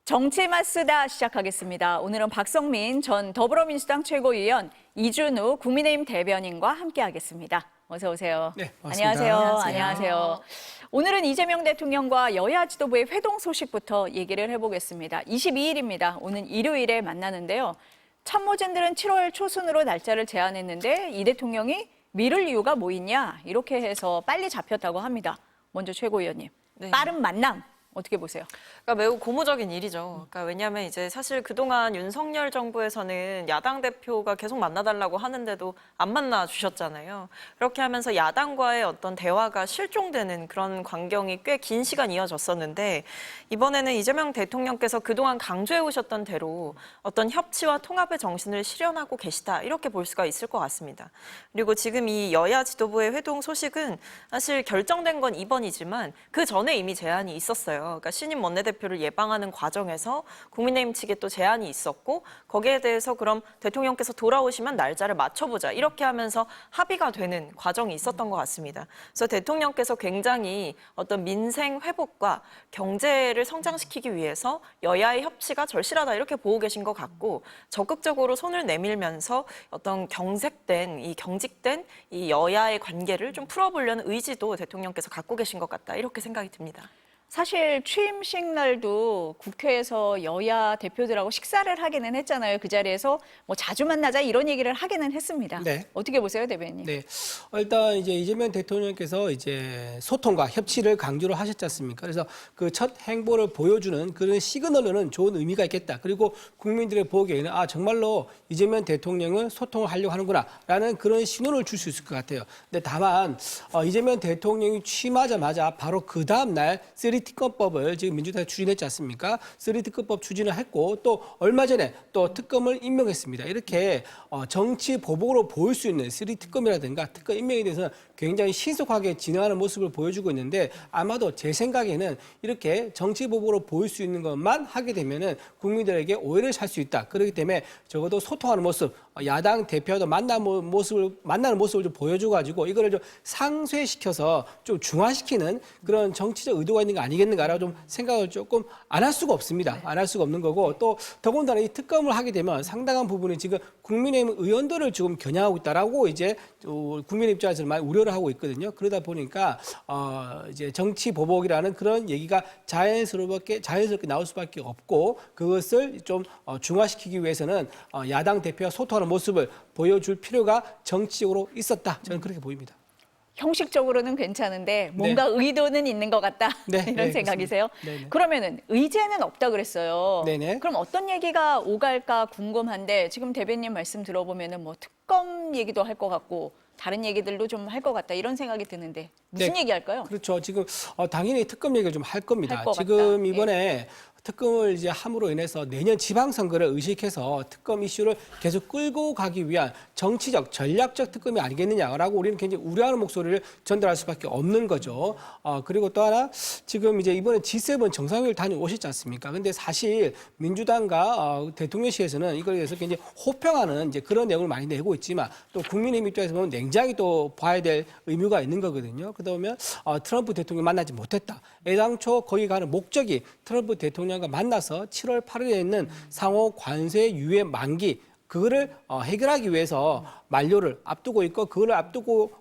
정치마쓰다 시작하겠습니다. 오늘은 박성민 전 더불어민주당 최고위원, 이준우 국민의힘 대변인과 함께하겠습니다. 어서 오세요. 네, 반갑습니다. 안녕하세요. 안녕하세요. 오늘은 이재명 대통령과 여야 지도부의 회동 소식부터 얘기를 해보겠습니다. 22일입니다. 오는 일요일에 만나는데요. 참모진들은 7월 초순으로 날짜를 제안했는데 이 대통령이 미룰 이유가 뭐 있냐 이렇게 해서 빨리 잡혔다고 합니다. 먼저 최고위원님, 네. 빠른 만남 어떻게 보세요? 그러니까 매우 고무적인 일이죠. 그러니까 왜냐하면 이제 사실 그동안 윤석열 정부에서는 야당 대표가 계속 만나달라고 하는데도 안 만나 주셨잖아요. 그렇게 하면서 야당과의 어떤 대화가 실종되는 그런 광경이 꽤 긴 시간 이어졌었는데 이번에는 이재명 대통령께서 그동안 강조해 오셨던 대로 어떤 협치와 통합의 정신을 실현하고 계시다 이렇게 볼 수가 있을 것 같습니다. 그리고 지금 이 여야 지도부의 회동 소식은 사실 결정된 건 이번이지만 그 전에 이미 제안이 있었어요. 그러니까 신임 원내대표를 예방하는 과정에서 국민의힘 측에 또 제안이 있었고 거기에 대해서 그럼 대통령께서 돌아오시면 날짜를 맞춰보자 이렇게 하면서 합의가 되는 과정이 있었던 것 같습니다. 그래서 대통령께서 굉장히 어떤 민생 회복과 경제를 성장시키기 위해서 여야의 협치가 절실하다 이렇게 보고 계신 것 같고 적극적으로 손을 내밀면서 어떤 경직된 이 여야의 관계를 좀 풀어보려는 의지도 대통령께서 갖고 계신 것 같다 이렇게 생각이 듭니다. 사실 취임식 날도 국회에서 여야 대표들하고 식사를 하기는 했잖아요. 그 자리에서 뭐 자주 만나자 이런 얘기를 하기는 했습니다. 네. 어떻게 보세요, 대변인? 네, 일단 이제 이재명 대통령께서 이제 소통과 협치를 강조를 하셨지 않습니까? 그래서 그 첫 행보를 보여주는 그런 시그널로는 좋은 의미가 있겠다. 그리고 국민들의 보기에는 아 정말로 이재명 대통령은 소통을 하려고 하는구나라는 그런 신호를 줄 수 있을 것 같아요. 근데 다만 이재명 대통령이 취임하자마자 바로 그 다음 날 3특검법을 지금 민주당이 추진했지 않습니까? 3특검법 추진을 했고 또 얼마 전에 또 특검을 임명했습니다. 이렇게 정치 보복으로 보일 수 있는 3특검이라든가 특검 임명에 대해서는 굉장히 신속하게 진행하는 모습을 보여주고 있는데 아마도 제 생각에는 이렇게 정치 보복으로 보일 수 있는 것만 하게 되면은 국민들에게 오해를 살 수 있다. 그렇기 때문에 적어도 소통하는 모습, 야당 대표도 만나는 모습을 좀 보여줘가지고 이거를 좀 상쇄시켜서 좀 중화시키는 그런 정치적 의도가 있는 거 아니겠는가라고 좀 생각을 조금 안 할 수가 없습니다. 안 할 수가 없는 거고 또 더군다나 이 특검을 하게 되면 상당한 부분이 지금 국민의힘 의원들을 지금 겨냥하고 있다라고 이제 국민 입장에서는 많이 우려를 하고 있거든요. 그러다 보니까 이제 정치 보복이라는 그런 얘기가 자연스럽게 나올 수밖에 없고 그것을 좀 중화시키기 위해서는 야당 대표와 소통하는 모습을 보여줄 필요가 정치적으로 있었다. 저는 그렇게 보입니다. 형식적으로는 괜찮은데 뭔가 의도는 있는 것 같다 네, 이런 네, 생각이세요? 네네. 그러면은 의제는 없다 그랬어요. 네네. 그럼 어떤 얘기가 오갈까 궁금한데 지금 대변인 말씀 들어보면은 뭐 특검 얘기도 할 것 같고 다른 얘기들도 좀 할 것 같다 이런 생각이 드는데 무슨 네, 얘기 할까요? 그렇죠. 지금 당연히 특검 얘기를 좀 할 겁니다. 할것 지금 같다. 이번에 특검을 이제 함으로 인해서 내년 지방선거를 의식해서 특검 이슈를 계속 끌고 가기 위한 정치적, 전략적 특검이 아니겠느냐라고 우리는 굉장히 우려하는 목소리를 전달할 수밖에 없는 거죠. 그리고 또 하나 지금 이제 이번에 G7 정상회의를 다녀오셨지 않습니까? 근데 사실 민주당과 대통령실에서는 이걸 위해서 굉장히 호평하는 이제 그런 내용을 많이 내고 있지만 또 국민의힘 입장에서 보면 냉정하게 또 봐야 될 의무가 있는 거거든요. 그러다 보면 트럼프 대통령 만나지 못했다. 애당초 거기 가는 목적이 트럼프 대통령과 만나서 7월 8일에 있는 상호 관세 유예 만기 그거를 해결하기 위해서 만료를 앞두고 있고 그거를 앞두고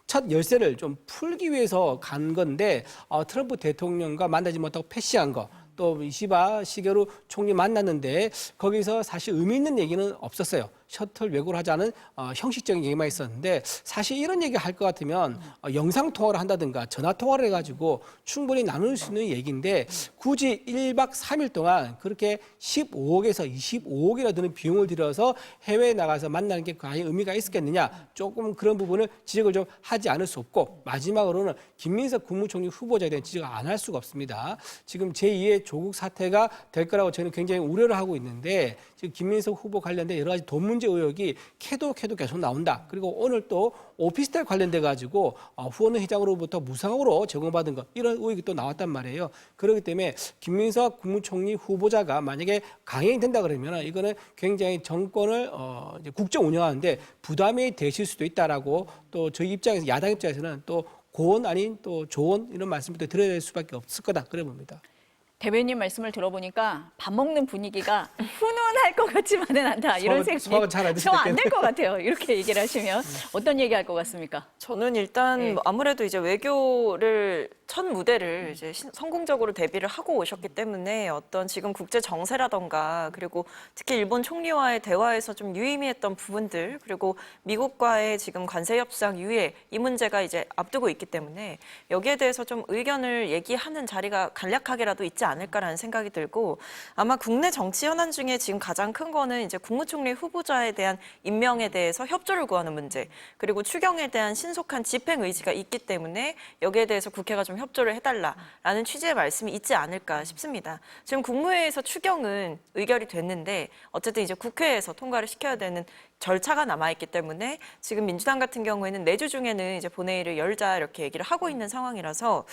첫 열쇠를 좀 풀기 위해서 간 건데 트럼프 대통령과 만나지 못하고 패시한 거. 또 이시바 시게루 총리 만났는데 거기서 사실 의미 있는 얘기는 없었어요. 셔틀 외국을 하자는 형식적인 얘기만 있었는데 사실 이런 얘기 할 것 같으면 영상통화를 한다든가 전화통화를 해가지고 충분히 나눌 수 있는 얘기인데 굳이 1박 3일 동안 그렇게 15억에서 25억이나 드는 비용을 들여서 해외에 나가서 만나는 게 과연 의미가 있었겠느냐 조금 그런 부분을 지적을 좀 하지 않을 수 없고 마지막으로는 김민석 국무총리 후보자에 대한 지적을 안 할 수가 없습니다. 지금 제2의 조국 사태가 될 거라고 저는 굉장히 우려를 하고 있는데 지금 김민석 후보 관련된 여러 가지 돈 문제 의혹이 캐도 계속 나온다. 그리고 오늘 또 오피스텔 관련돼 가지고 후원 회장으로부터 무상으로 제공받은 것 이런 의혹이 또 나왔단 말이에요. 그렇기 때문에 김민석 국무총리 후보자가 만약에 강행이 된다 그러면 이거는 굉장히 정권을 이제 국정 운영하는데 부담이 되실 수도 있다라고 또 저희 입장에서 야당 입장에서는 또 고언 아닌 또 조언 이런 말씀부터 드려야 될 수밖에 없을 거다 그래 봅니다. 대변인 말씀을 들어보니까 밥 먹는 분위기가 훈훈할 것 같지만은 않다. 이런 소화가 잘안 되실 것 안될 것 같아요. 이렇게 얘기를 하시면 어떤 얘기할 것 같습니까? 저는 일단 네. 아무래도 이제 외교를 첫 무대를 이제 성공적으로 데뷔를 하고 오셨기 때문에 어떤 지금 국제 정세라던가 그리고 특히 일본 총리와의 대화에서 좀 유의미했던 부분들 그리고 미국과의 지금 관세 협상 유예 이 문제가 이제 앞두고 있기 때문에 여기에 대해서 좀 의견을 얘기하는 자리가 간략하게라도 있지 않을까라는 생각이 들고 아마 국내 정치 현안 중에 지금 가장 큰 거는 이제 국무총리 후보자에 대한 임명에 대해서 협조를 구하는 문제 그리고 추경에 대한 신속한 집행 의지가 있기 때문에 여기에 대해서 국회가 좀 협조를 해달라라는 취지의 말씀이 있지 않을까 싶습니다. 지금 국무회의에서 추경은 의결이 됐는데 어쨌든 이제 국회에서 통과를 시켜야 되는 절차가 남아있기 때문에 지금 민주당 같은 경우에는 내주 중에는 이제 본회의를 열자 이렇게 얘기를 하고 있는 상황이라서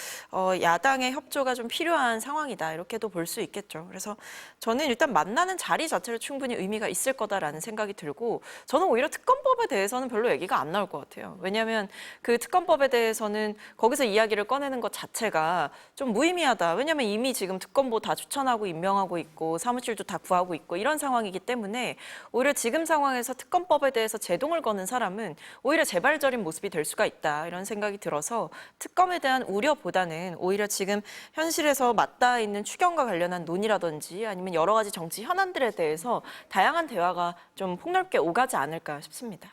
야당의 협조가 좀 필요한 상황이다 이렇게도 볼 수 있겠죠. 그래서 저는 일단 만나는 자리 자체로 충분히 의미가 있을 거다라는 생각이 들고 저는 오히려 특검법에 대해서는 별로 얘기가 안 나올 것 같아요. 왜냐하면 그 특검법에 대해서는 거기서 이야기를 꺼내는 것 자체가 좀 무의미하다. 왜냐하면 이미 지금 특검보 다 추천하고 임명하고 있고 사무실도 다 구하고 있고 이런 상황이기 때문에 오히려 지금 상황에서 특검법에 대해서 제동을 거는 사람은 오히려 재발절인 모습이 될 수가 있다 이런 생각이 들어서 특검에 대한 우려보다는 오히려 지금 현실에서 맞닿아 있는 추경과 관련한 논의라든지 아니면 여러 가지 정치 현안들에 대해서 다양한 대화가 좀 폭넓게 오가지 않을까 싶습니다.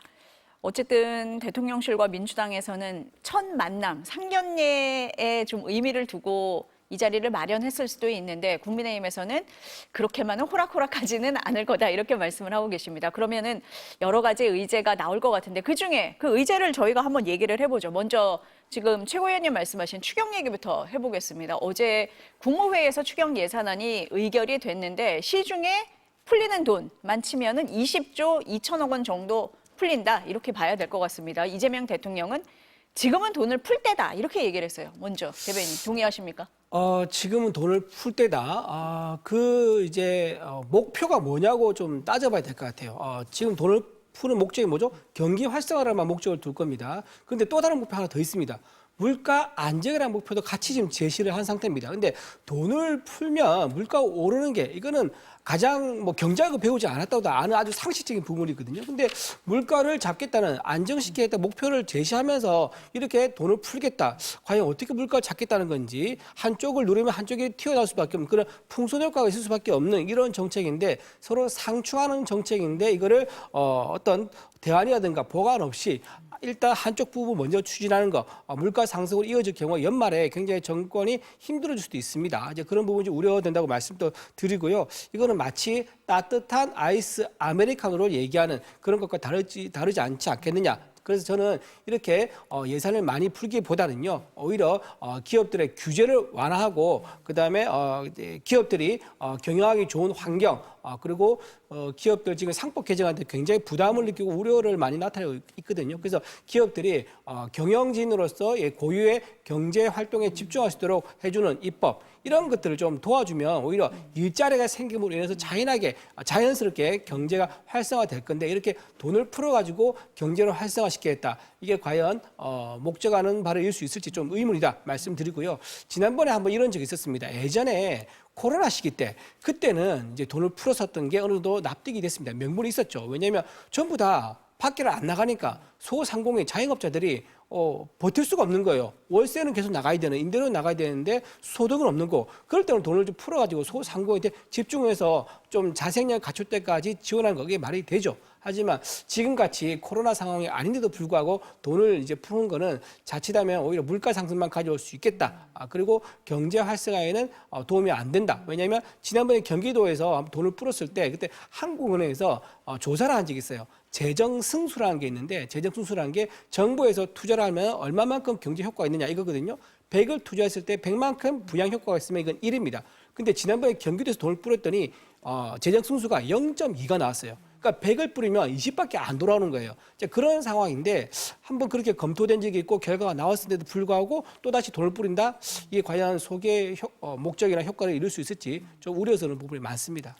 어쨌든 대통령실과 민주당에서는 첫 만남, 상견례에 좀 의미를 두고 이 자리를 마련했을 수도 있는데 국민의힘에서는 그렇게만은 호락호락하지는 않을 거다 이렇게 말씀을 하고 계십니다. 그러면은 여러 가지 의제가 나올 것 같은데 그중에 그 의제를 저희가 한번 얘기를 해보죠. 먼저 지금 최고위원님 말씀하신 추경 얘기부터 해보겠습니다. 어제 국무회의에서 추경 예산안이 의결이 됐는데 시중에 풀리는 돈 많치면은 20조 2천억 원 정도 풀린다 이렇게 봐야 될 것 같습니다. 이재명 대통령은 지금은 돈을 풀 때다 이렇게 얘기를 했어요. 먼저 대변인 동의하십니까? 지금은 돈을 풀 때다. 목표가 뭐냐고 좀 따져봐야 될 것 같아요. 지금 돈을 푸는 목적이 뭐죠? 경기 활성화라만 목적을 둘 겁니다. 그런데 또 다른 목표 하나 더 있습니다. 물가 안정이라는 목표도 같이 지금 제시를 한 상태입니다. 근데 돈을 풀면 물가가 오르는 게 이거는 가장 경제학을 배우지 않았다고도 아는 아주 상식적인 부분이거든요. 근데 물가를 잡겠다는 안정시키겠다 목표를 제시하면서 이렇게 돈을 풀겠다. 과연 어떻게 물가를 잡겠다는 건지 한쪽을 누르면 한쪽이 튀어나올 수밖에 없는 그런 풍선 효과가 있을 수밖에 없는 이런 정책인데 서로 상충하는 정책인데 이거를 어떤 대안이라든가 보관 없이 일단 한쪽 부분 먼저 추진하는 거, 물가 상승으로 이어질 경우 연말에 굉장히 정권이 힘들어질 수도 있습니다. 이제 그런 부분이 좀 우려된다고 말씀도 드리고요. 이거는 마치 따뜻한 아이스 아메리카노를 얘기하는 그런 것과 다르지 않지 않겠느냐. 그래서 저는 이렇게 예산을 많이 풀기보다는요, 오히려 기업들의 규제를 완화하고 그다음에 기업들이 경영하기 좋은 환경 그리고 기업들 지금 상법 개정하는데 굉장히 부담을 느끼고 우려를 많이 나타내고 있거든요. 그래서 기업들이 경영진으로서 고유의 경제 활동에 집중할 수 있도록 해주는 입법 이런 것들을 좀 도와주면 오히려 일자리가 생김으로 인해서 자연스럽게 경제가 활성화될 건데 이렇게 돈을 풀어가지고 경제를 활성화시키겠다. 이게 과연 목적하는 바를 이룰 수 있을지 좀 의문이다 말씀드리고요. 지난번에 한번 이런 적이 있었습니다. 예전에 코로나 시기 때 그때는 이제 돈을 풀었었던 게 어느 정도 납득이 됐습니다. 명분이 있었죠. 왜냐하면 전부 다 밖에를 안 나가니까 소상공인 자영업자들이 버틸 수가 없는 거예요. 월세는 계속 나가야 되는, 임대료는 나가야 되는데 소득은 없는 거. 그럴 때는 돈을 좀 풀어가지고 소상공인한테 집중해서 좀 자생력 갖출 때까지 지원하는 거 그게 말이 되죠. 하지만 지금같이 코로나 상황이 아닌데도 불구하고 돈을 이제 푸는 거는 자칫하면 오히려 물가 상승만 가져올 수 있겠다. 그리고 경제 활성화에는 도움이 안 된다. 왜냐하면 지난번에 경기도에서 돈을 풀었을 때 그때 한국은행에서 조사를 한 적이 있어요. 재정 승수라는 게 있는데 재정 승수라는 게 정부에서 투자를 하면 얼마만큼 경제 효과가 있느냐 이거거든요. 100을 투자했을 때 100만큼 부양 효과가 있으면 이건 1입니다. 근데 지난번에 경기도에서 돈을 뿌렸더니 재정 승수가 0.2가 나왔어요. 그러니까 100을 뿌리면 20밖에 안 돌아오는 거예요. 그런 상황인데 한번 그렇게 검토된 적이 있고 결과가 나왔을 때도 불구하고 또다시 돈을 뿌린다? 이게 과연 소개 목적이나 효과를 이룰 수 있을지 좀 우려스러운 부분이 많습니다.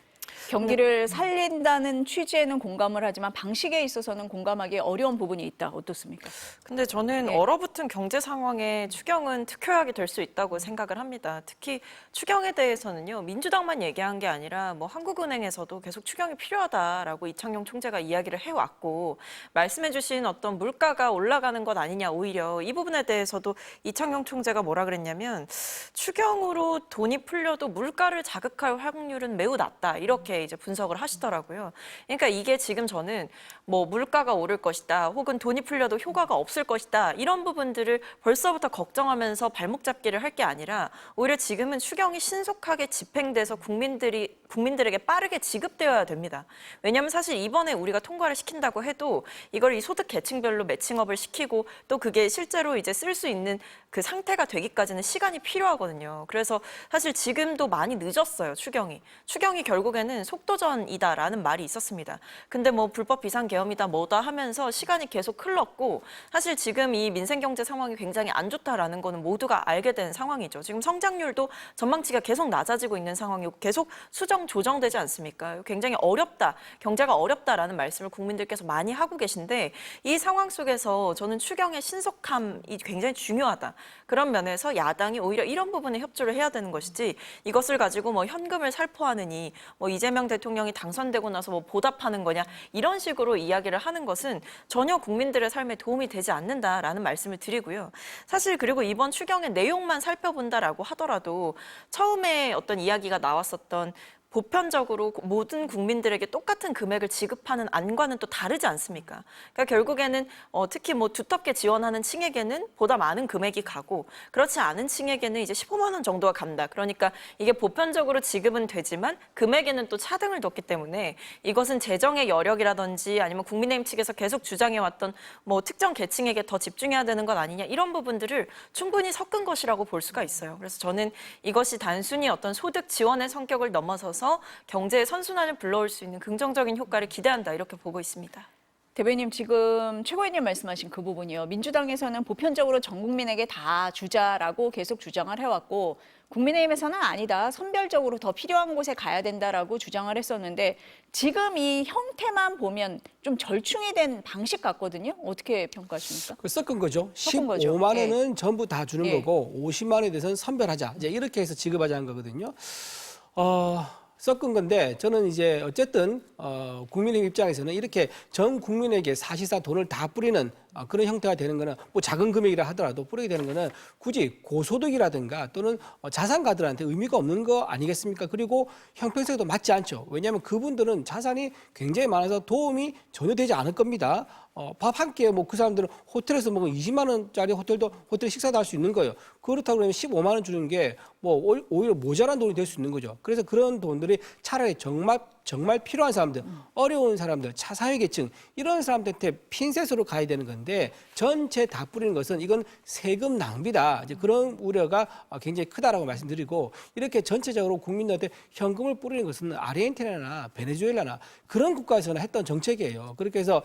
경기를 살린다는 취지에는 공감을 하지만 방식에 있어서는 공감하기 어려운 부분이 있다. 어떻습니까? 근데 저는 네. 얼어붙은 경제 상황에 추경은 특효약이 될 수 있다고 생각을 합니다. 특히 추경에 대해서는요, 민주당만 얘기한 게 아니라 뭐 한국은행에서도 계속 추경이 필요하다라고 이창용 총재가 이야기를 해왔고, 말씀해주신 어떤 물가가 올라가는 것 아니냐, 오히려 이 부분에 대해서도 이창용 총재가 뭐라 그랬냐면 추경으로 돈이 풀려도 물가를 자극할 확률은 매우 낮다, 이렇게 이제 분석을 하시더라고요. 그러니까 이게 지금 저는 뭐 물가가 오를 것이다, 혹은 돈이 풀려도 효과가 없을 것이다, 이런 부분들을 벌써부터 걱정하면서 발목 잡기를 할 게 아니라 오히려 지금은 추경이 신속하게 집행돼서 국민들에게 빠르게 지급되어야 됩니다. 왜냐하면 사실 이번에 우리가 통과를 시킨다고 해도 이걸 이 소득 계층별로 매칭업을 시키고 또 그게 실제로 이제 쓸 수 있는 그 상태가 되기까지는 시간이 필요하거든요. 그래서 사실 지금도 많이 늦었어요, 추경이. 추경이 결국에는 속도전이다라는 말이 있었습니다. 근데 뭐 불법 비상계엄이다 뭐다 하면서 시간이 계속 흘렀고, 사실 지금 이 민생경제 상황이 굉장히 안 좋다라는 거는 모두가 알게 된 상황이죠. 지금 성장률도 전망치가 계속 낮아지고 있는 상황이고 계속 수정 조정되지 않습니까? 굉장히 어렵다, 경제가 어렵다라는 말씀을 국민들께서 많이 하고 계신데, 이 상황 속에서 저는 추경의 신속함이 굉장히 중요하다. 그런 면에서 야당이 오히려 이런 부분에 협조를 해야 되는 것이지, 이것을 가지고 뭐 현금을 살포하느니 뭐 이재명 대통령이 당선되고 나서 뭐 보답하는 거냐, 이런 식으로 이야기를 하는 것은 전혀 국민들의 삶에 도움이 되지 않는다라는 말씀을 드리고요. 사실 그리고 이번 추경의 내용만 살펴본다라고 하더라도 처음에 어떤 이야기가 나왔었던 보편적으로 모든 국민들에게 똑같은 금액을 지급하는 안과는 또 다르지 않습니까? 그러니까 결국에는 특히 뭐 두텁게 지원하는 층에게는 보다 많은 금액이 가고, 그렇지 않은 층에게는 이제 15만 원 정도가 간다. 그러니까 이게 보편적으로 지급은 되지만 금액에는 또 차등을 뒀기 때문에 이것은 재정의 여력이라든지 아니면 국민의힘 측에서 계속 주장해왔던 뭐 특정 계층에게 더 집중해야 되는 것 아니냐, 이런 부분들을 충분히 섞은 것이라고 볼 수가 있어요. 그래서 저는 이것이 단순히 어떤 소득 지원의 성격을 넘어서서 경제의 선순환을 불러올 수 있는 긍정적인 효과를 기대한다, 이렇게 보고 있습니다. 대변인, 지금 최고위님 말씀하신 그 부분이요. 민주당에서는 보편적으로 전 국민에게 다 주자라고 계속 주장을 해왔고, 국민의힘에서는 아니다, 선별적으로 더 필요한 곳에 가야 된다라고 주장을 했었는데, 지금 이 형태만 보면 좀 절충이 된 방식 같거든요. 어떻게 평가하십니까? 그 섞은 거죠. 섞은 거죠. 15만 원은 전부 다 주는 예. 거고 50만 원에 대해서는 선별하자. 이제 이렇게 해서 지급하자는 거거든요. 섞은 건데 저는 이제 어쨌든 국민의 입장에서는 이렇게 전 국민에게 사실상 돈을 다 뿌리는 그런 형태가 되는 거는 뭐 작은 금액이라 하더라도 뿌리게 되는 거는 굳이 고소득이라든가 또는 자산가들한테 의미가 없는 거 아니겠습니까? 그리고 형평성에도 맞지 않죠. 왜냐하면 그분들은 자산이 굉장히 많아서 도움이 전혀 되지 않을 겁니다. 밥 한 끼에 뭐 그 사람들은 호텔에서 먹은 20만 원짜리 호텔 식사도 할 수 있는 거예요. 그렇다고 그러면 15만 원 주는 게 뭐 오히려 모자란 돈이 될 수 있는 거죠. 그래서 그런 돈들이 차라리 정말 필요한 사람들, 어려운 사람들, 차상위 계층 이런 사람들한테 핀셋으로 가야 되는 건데 전체 다 뿌리는 것은 이건 세금 낭비다. 이제 그런 우려가 굉장히 크다라고 말씀드리고, 이렇게 전체적으로 국민들한테 현금을 뿌리는 것은 아르헨티나나 베네수엘라나 그런 국가에서나 했던 정책이에요. 그렇게 해서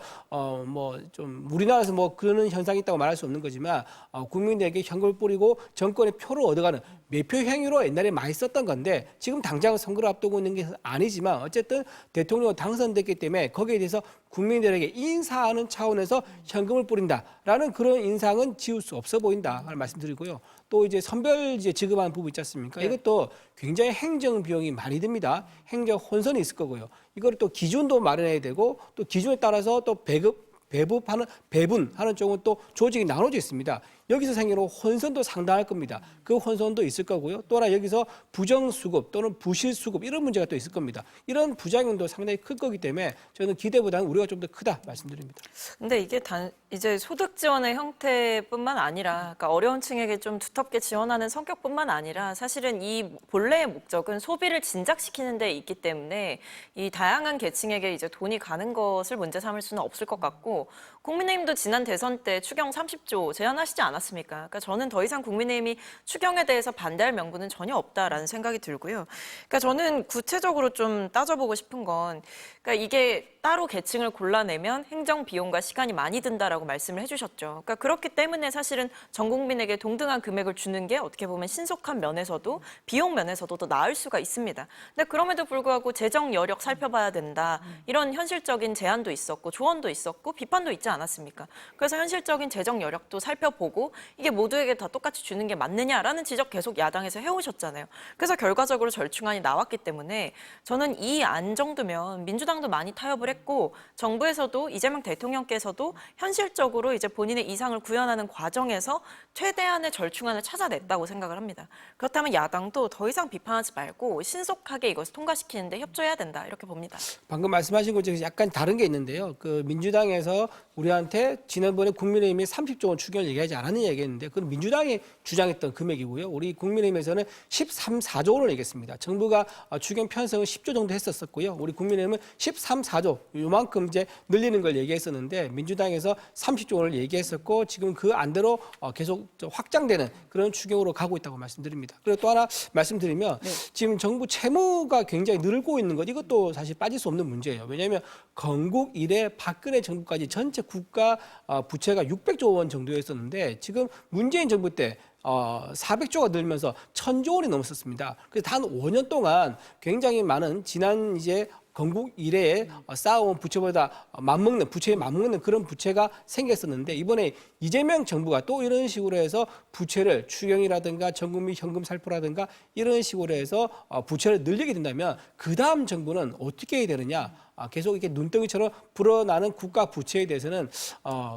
뭐 좀 우리나라에서 뭐 그런 현상이 있다고 말할 수 없는 거지만 국민들에게 현금을 뿌리고 정권의 표를 얻어가는 매표 행위로 옛날에 많이 썼던 건데, 지금 당장 선거를 앞두고 있는 게 아니지만 어쨌든 대통령 당선됐기 때문에 거기에 대해서 국민들에게 인사하는 차원에서 현금을 뿌린다라는 그런 인상은 지울 수 없어 보인다 하는 말씀드리고요. 또 이제 선별 지급하는 부분 있지 않습니까? 네. 이것도 굉장히 행정 비용이 많이 듭니다. 행정 혼선이 있을 거고요. 이걸 또 기준도 마련해야 되고, 또 기준에 따라서 또 배분하는 쪽은 또 조직이 나눠져 있습니다. 여기서 생기는 혼선도 상당할 겁니다. 그 혼선도 있을 거고요. 또 하나 여기서 부정수급 또는 부실수급 이런 문제가 또 있을 겁니다. 이런 부작용도 상당히 클 거기 때문에 저는 기대보다는 우려가 좀 더 크다 말씀드립니다. 근데 이게 이제 소득 지원의 형태뿐만 아니라, 그러니까 어려운 층에게 좀 두텁게 지원하는 성격뿐만 아니라 사실은 이 본래의 목적은 소비를 진작시키는 데 있기 때문에 이 다양한 계층에게 이제 돈이 가는 것을 문제 삼을 수는 없을 것 같고, 국민의힘도 지난 대선 때 추경 30조 제안하시지 않았습니까? 않았습니까? 그러니까 저는 더 이상 국민의힘이 추경에 대해서 반대할 명분은 전혀 없다라는 생각이 들고요. 그러니까 저는 구체적으로 좀 따져보고 싶은 건, 그러니까 이게 따로 계층을 골라내면 행정 비용과 시간이 많이 든다라고 말씀을 해주셨죠. 그러니까 그렇기 때문에 사실은 전 국민에게 동등한 금액을 주는 게 어떻게 보면 신속한 면에서도 비용 면에서도 더 나을 수가 있습니다. 근데 그럼에도 불구하고 재정 여력 살펴봐야 된다. 이런 현실적인 제안도 있었고 조언도 있었고 비판도 있지 않았습니까? 그래서 현실적인 재정 여력도 살펴보고 이게 모두에게 다 똑같이 주는 게 맞느냐라는 지적 계속 야당에서 해오셨잖아요. 그래서 결과적으로 절충안이 나왔기 때문에 저는 이 안 정도면 민주당도 많이 타협을 했고 정부에서도 이재명 대통령께서도 현실적으로 이제 본인의 이상을 구현하는 과정에서 최대한의 절충안을 찾아냈다고 생각을 합니다. 그렇다면 야당도 더 이상 비판하지 말고 신속하게 이것을 통과시키는데 협조해야 된다 이렇게 봅니다. 방금 말씀하신 것 중에 약간 다른 게 있는데요. 그 민주당에서 우리한테 지난번에 국민의힘이 30조 원 추경을 얘기하지 않았느냐 얘기했는데 그건 민주당이 주장했던 금액이고요. 우리 국민의힘에서는 4조 원을 얘기했습니다. 정부가 추경 편성을 10조 정도 했었고요. 우리 국민의힘은 4조 요만큼 이제 늘리는 걸 얘기했었는데 민주당에서 30조 원을 얘기했었고 지금 그 안대로 계속 확장되는 그런 추경으로 가고 있다고 말씀드립니다. 그리고 또 하나 말씀드리면 지금 정부 채무가 굉장히 늘고 있는 것 이것도 사실 빠질 수 없는 문제예요. 왜냐하면 건국 이래 박근혜 정부까지 전체 국가 부채가 600조 원 정도였었는데 지금 문재인 정부 때 400조가 늘면서 1000조 원이 넘었었습니다. 그래서 단 5년 동안 굉장히 많은 지난 이제 건국 이래에 쌓아온 부채보다 부채에 맞먹는 그런 부채가 생겼었는데 이번에 이재명 정부가 또 이런 식으로 해서 부채를 추경이라든가 전국민 현금 살포라든가 이런 식으로 해서 부채를 늘리게 된다면 그 다음 정부는 어떻게 해야 되느냐? 계속 이렇게 눈덩이처럼 불어나는 국가 부채에 대해서는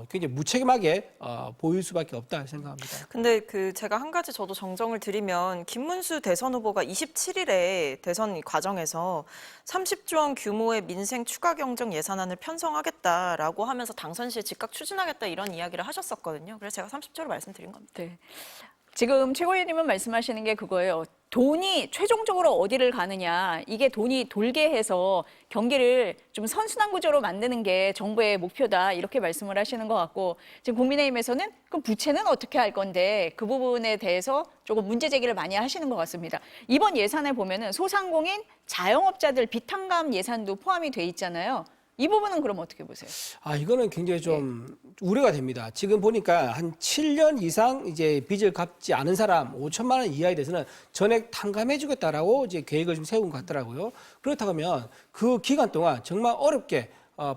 굉장히 무책임하게 보일 수밖에 없다 생각합니다. 근데 제가 한 가지 저도 정정을 드리면 김문수 대선 후보가 27일에 대선 과정에서 30조 원 규모의 민생 추가 경정 예산안을 편성하겠다라고 하면서 당선 시에 즉각 추진하겠다 이런 이야기를 하셨었거든요. 그래서 제가 30조로 말씀드린 겁니다. 네. 지금 최고위원님은 말씀하시는 게 그거예요. 돈이 최종적으로 어디를 가느냐. 이게 돈이 돌게 해서 경기를 좀 선순환 구조로 만드는 게 정부의 목표다. 이렇게 말씀을 하시는 것 같고 지금 국민의힘에서는 그럼 부채는 어떻게 할 건데 그 부분에 대해서 조금 문제 제기를 많이 하시는 것 같습니다. 이번 예산에 보면은 소상공인 자영업자들 비탄감 예산도 포함이 돼 있잖아요. 이 부분은 그럼 어떻게 보세요? 이거는 굉장히 좀 우려가 됩니다. 지금 보니까 한 7년 이상 이제 빚을 갚지 않은 사람 5천만 원 이하에 대해서는 전액 탕감해 주겠다라고 이제 계획을 좀 세운 것 같더라고요. 그렇다고 하면 그 기간 동안 정말 어렵게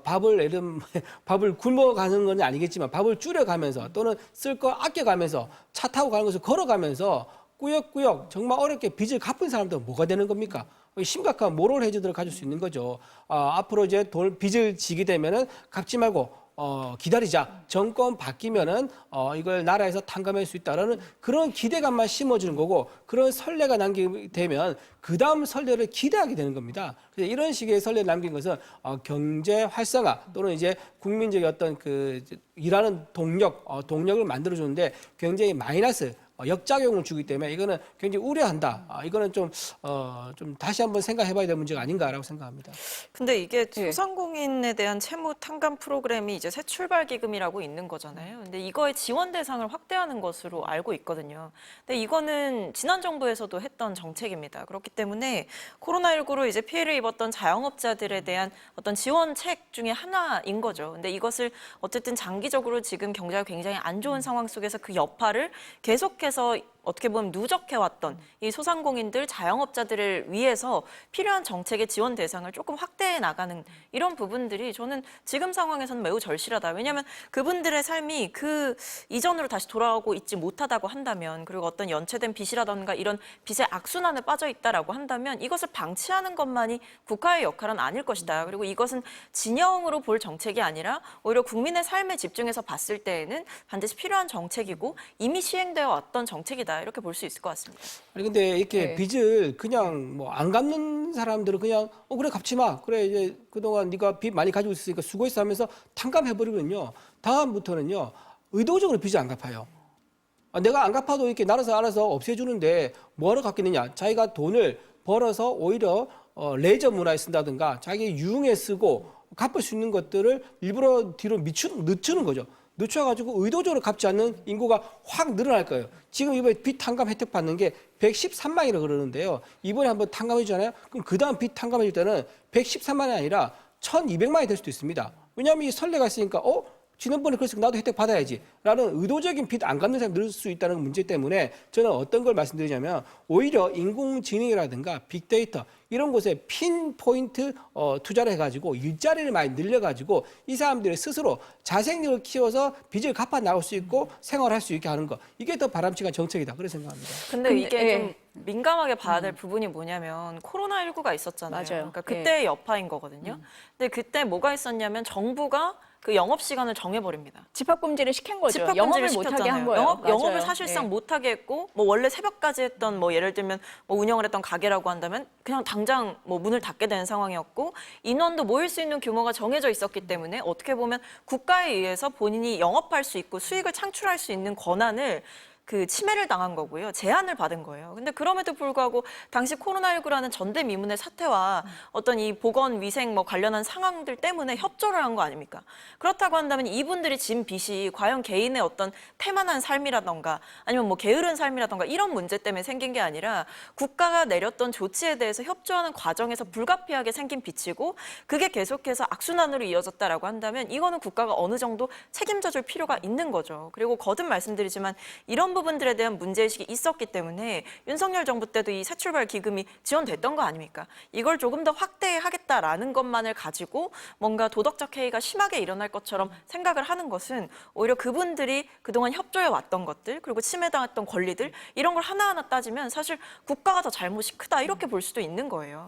밥을 굶어가는 건 아니겠지만 밥을 줄여가면서 또는 쓸 거 아껴가면서 차 타고 가는 것을 걸어가면서 꾸역꾸역 정말 어렵게 빚을 갚은 사람들은 뭐가 되는 겁니까? 심각한 모럴 해저드를 가질 수 있는 거죠. 앞으로 이제 빚을 지게 되면은 갚지 말고 기다리자. 정권 바뀌면은 이걸 나라에서 탕감할 수 있다라는 그런 기대감만 심어주는 거고 그런 선례가 남기되면 그 다음 선례를 기대하게 되는 겁니다. 그래서 이런 식의 선례를 남긴 것은 경제 활성화 또는 이제 국민적인 어떤 그 일하는 동력을 만들어주는데 굉장히 마이너스 역작용을 주기 때문에 이거는 굉장히 우려한다. 이거는 좀 다시 한번 생각해봐야 될 문제가 아닌가라고 생각합니다. 근데 이게 소상공인에 대한 채무 탕감 프로그램이 이제 새 출발 기금이라고 있는 거잖아요. 근데 이거의 지원 대상을 확대하는 것으로 알고 있거든요. 근데 이거는 지난 정부에서도 했던 정책입니다. 그렇기 때문에 코로나19로 이제 피해를 입었던 자영업자들에 대한 어떤 지원책 중에 하나인 거죠. 근데 이것을 어쨌든 장기적으로 지금 경제가 굉장히 안 좋은 상황 속에서 그 여파를 계속해서 어떻게 보면 누적해왔던 이 소상공인들, 자영업자들을 위해서 필요한 정책의 지원 대상을 조금 확대해 나가는 이런 부분들이 저는 지금 상황에서는 매우 절실하다. 왜냐하면 그분들의 삶이 그 이전으로 다시 돌아오고 있지 못하다고 한다면 그리고 어떤 연체된 빚이라던가 이런 빚의 악순환에 빠져 있다라고 한다면 이것을 방치하는 것만이 국가의 역할은 아닐 것이다. 그리고 이것은 진영으로 볼 정책이 아니라 오히려 국민의 삶에 집중해서 봤을 때에는 반드시 필요한 정책이고 이미 시행되어 왔던 정책이다. 이렇게 볼 수 있을 것 같습니다. 아니 근데 이렇게 빚을 그냥 뭐 안 갚는 사람들은 그냥 그래 갚지 마. 그래 이제 그동안 네가 빚 많이 가지고 있으니까 수고했어 하면서 탕감해버리면요. 다음부터는요. 의도적으로 빚을 안 갚아요. 내가 안 갚아도 이렇게 알아서 없애주는데 뭐하러 갚겠느냐. 자기가 돈을 벌어서 오히려 레저 문화에 쓴다든가 자기 유흥에 쓰고 갚을 수 있는 것들을 일부러 뒤로 늦추는 거죠. 늦춰가지고 의도적으로 갚지 않는 인구가 확 늘어날 거예요. 지금 이번에 빚 탕감 혜택 받는 게 113만이라고 그러는데요. 이번에 한번 탕감해 주잖아요. 그럼 그 다음 빚 탕감해 줄 때는 113만이 아니라 1,200만이 될 수도 있습니다. 왜냐하면 이 선례가 있으니까 지난번에 그래서 나도 혜택 받아야지 라는 의도적인 빚 안 갚는 사람이 늘 수 있다는 문제 때문에 저는 어떤 걸 말씀드리냐면 오히려 인공지능이라든가 빅데이터 이런 곳에 핀포인트 투자를 해가지고 일자리를 많이 늘려가지고 이 사람들이 스스로 자생력을 키워서 빚을 갚아 나올 수 있고 생활할 수 있게 하는 거 이게 더 바람직한 정책이다 그렇게 생각합니다. 근데 이게 예. 좀 민감하게 봐야 될 부분이 뭐냐면 코로나19가 있었잖아요. 맞아요. 그러니까 그때의 여파인 거거든요. 근데 그때 뭐가 있었냐면 정부가 그 영업 시간을 정해버립니다. 집합금지를 시킨 거죠. 집합금지를 영업을 못하게 한 시켰잖아요. 거예요. 영업을 맞아요. 사실상 예. 못하게 했고 뭐 원래 새벽까지 했던 뭐 예를 들면 뭐 운영을 했던 가게라고 한다면 그냥 당장 뭐 문을 닫게 되는 상황이었고 인원도 모일 수 있는 규모가 정해져 있었기 때문에 어떻게 보면 국가에 의해서 본인이 영업할 수 있고 수익을 창출할 수 있는 권한을 그 침해를 당한 거고요. 제한을 받은 거예요. 근데 그럼에도 불구하고 당시 코로나19라는 전대미문의 사태와 어떤 이 보건 위생 뭐 관련한 상황들 때문에 협조를 한 거 아닙니까? 그렇다고 한다면 이분들이 진 빚이 과연 개인의 어떤 태만한 삶이라던가 아니면 뭐 게으른 삶이라던가 이런 문제 때문에 생긴 게 아니라 국가가 내렸던 조치에 대해서 협조하는 과정에서 불가피하게 생긴 빚이고 그게 계속해서 악순환으로 이어졌다라고 한다면 이거는 국가가 어느 정도 책임져 줄 필요가 있는 거죠. 그리고 거듭 말씀드리지만 이런 부분들에 대한 문제의식이 있었기 때문에 윤석열 정부 때도 이 새출발 기금이 지원됐던 거 아닙니까? 이걸 조금 더 확대하겠다라는 것만을 가지고 뭔가 도덕적 해이가 심하게 일어날 것처럼 생각을 하는 것은 오히려 그분들이 그동안 협조해 왔던 것들 그리고 침해당했던 권리들 이런 걸 하나하나 따지면 사실 국가가 더 잘못이 크다 이렇게 볼 수도 있는 거예요.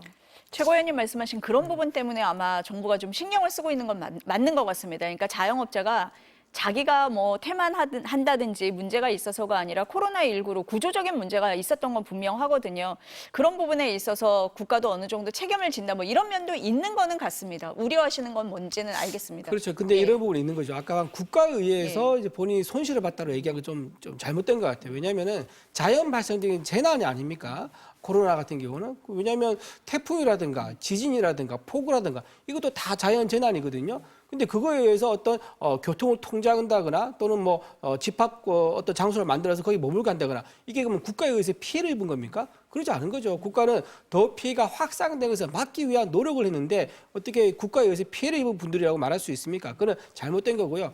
최고위원님 말씀하신 그런 부분 때문에 아마 정부가 좀 신경을 쓰고 있는 건 맞는 것 같습니다. 그러니까 자영업자가 자기가 뭐 태만한다든지 문제가 있어서가 아니라 코로나19로 구조적인 문제가 있었던 건 분명하거든요. 그런 부분에 있어서 국가도 어느 정도 책임을 진다 뭐 이런 면도 있는 거는 같습니다. 우려하시는 건 뭔지는 알겠습니다. 그렇죠. 근데 예. 이런 부분이 있는 거죠. 아까 국가에 의해서 이제 본인이 손실을 봤다고 얘기한 건 좀 잘못된 것 같아요. 왜냐하면은 자연 발생적인 재난이 아닙니까? 코로나 같은 경우는 왜냐하면 태풍이라든가 지진이라든가 폭우라든가 이것도 다 자연 재난이거든요. 근데 그거에 의해서 어떤 교통을 통제한다거나 또는 뭐 집합 어떤 장소를 만들어서 거기 머물고 한다거나 이게 그러면 국가에 의해서 피해를 입은 겁니까? 그러지 않은 거죠. 국가는 더 피해가 확산된 것을 막기 위한 노력을 했는데 어떻게 국가에 의해서 피해를 입은 분들이라고 말할 수 있습니까? 그건 잘못된 거고요.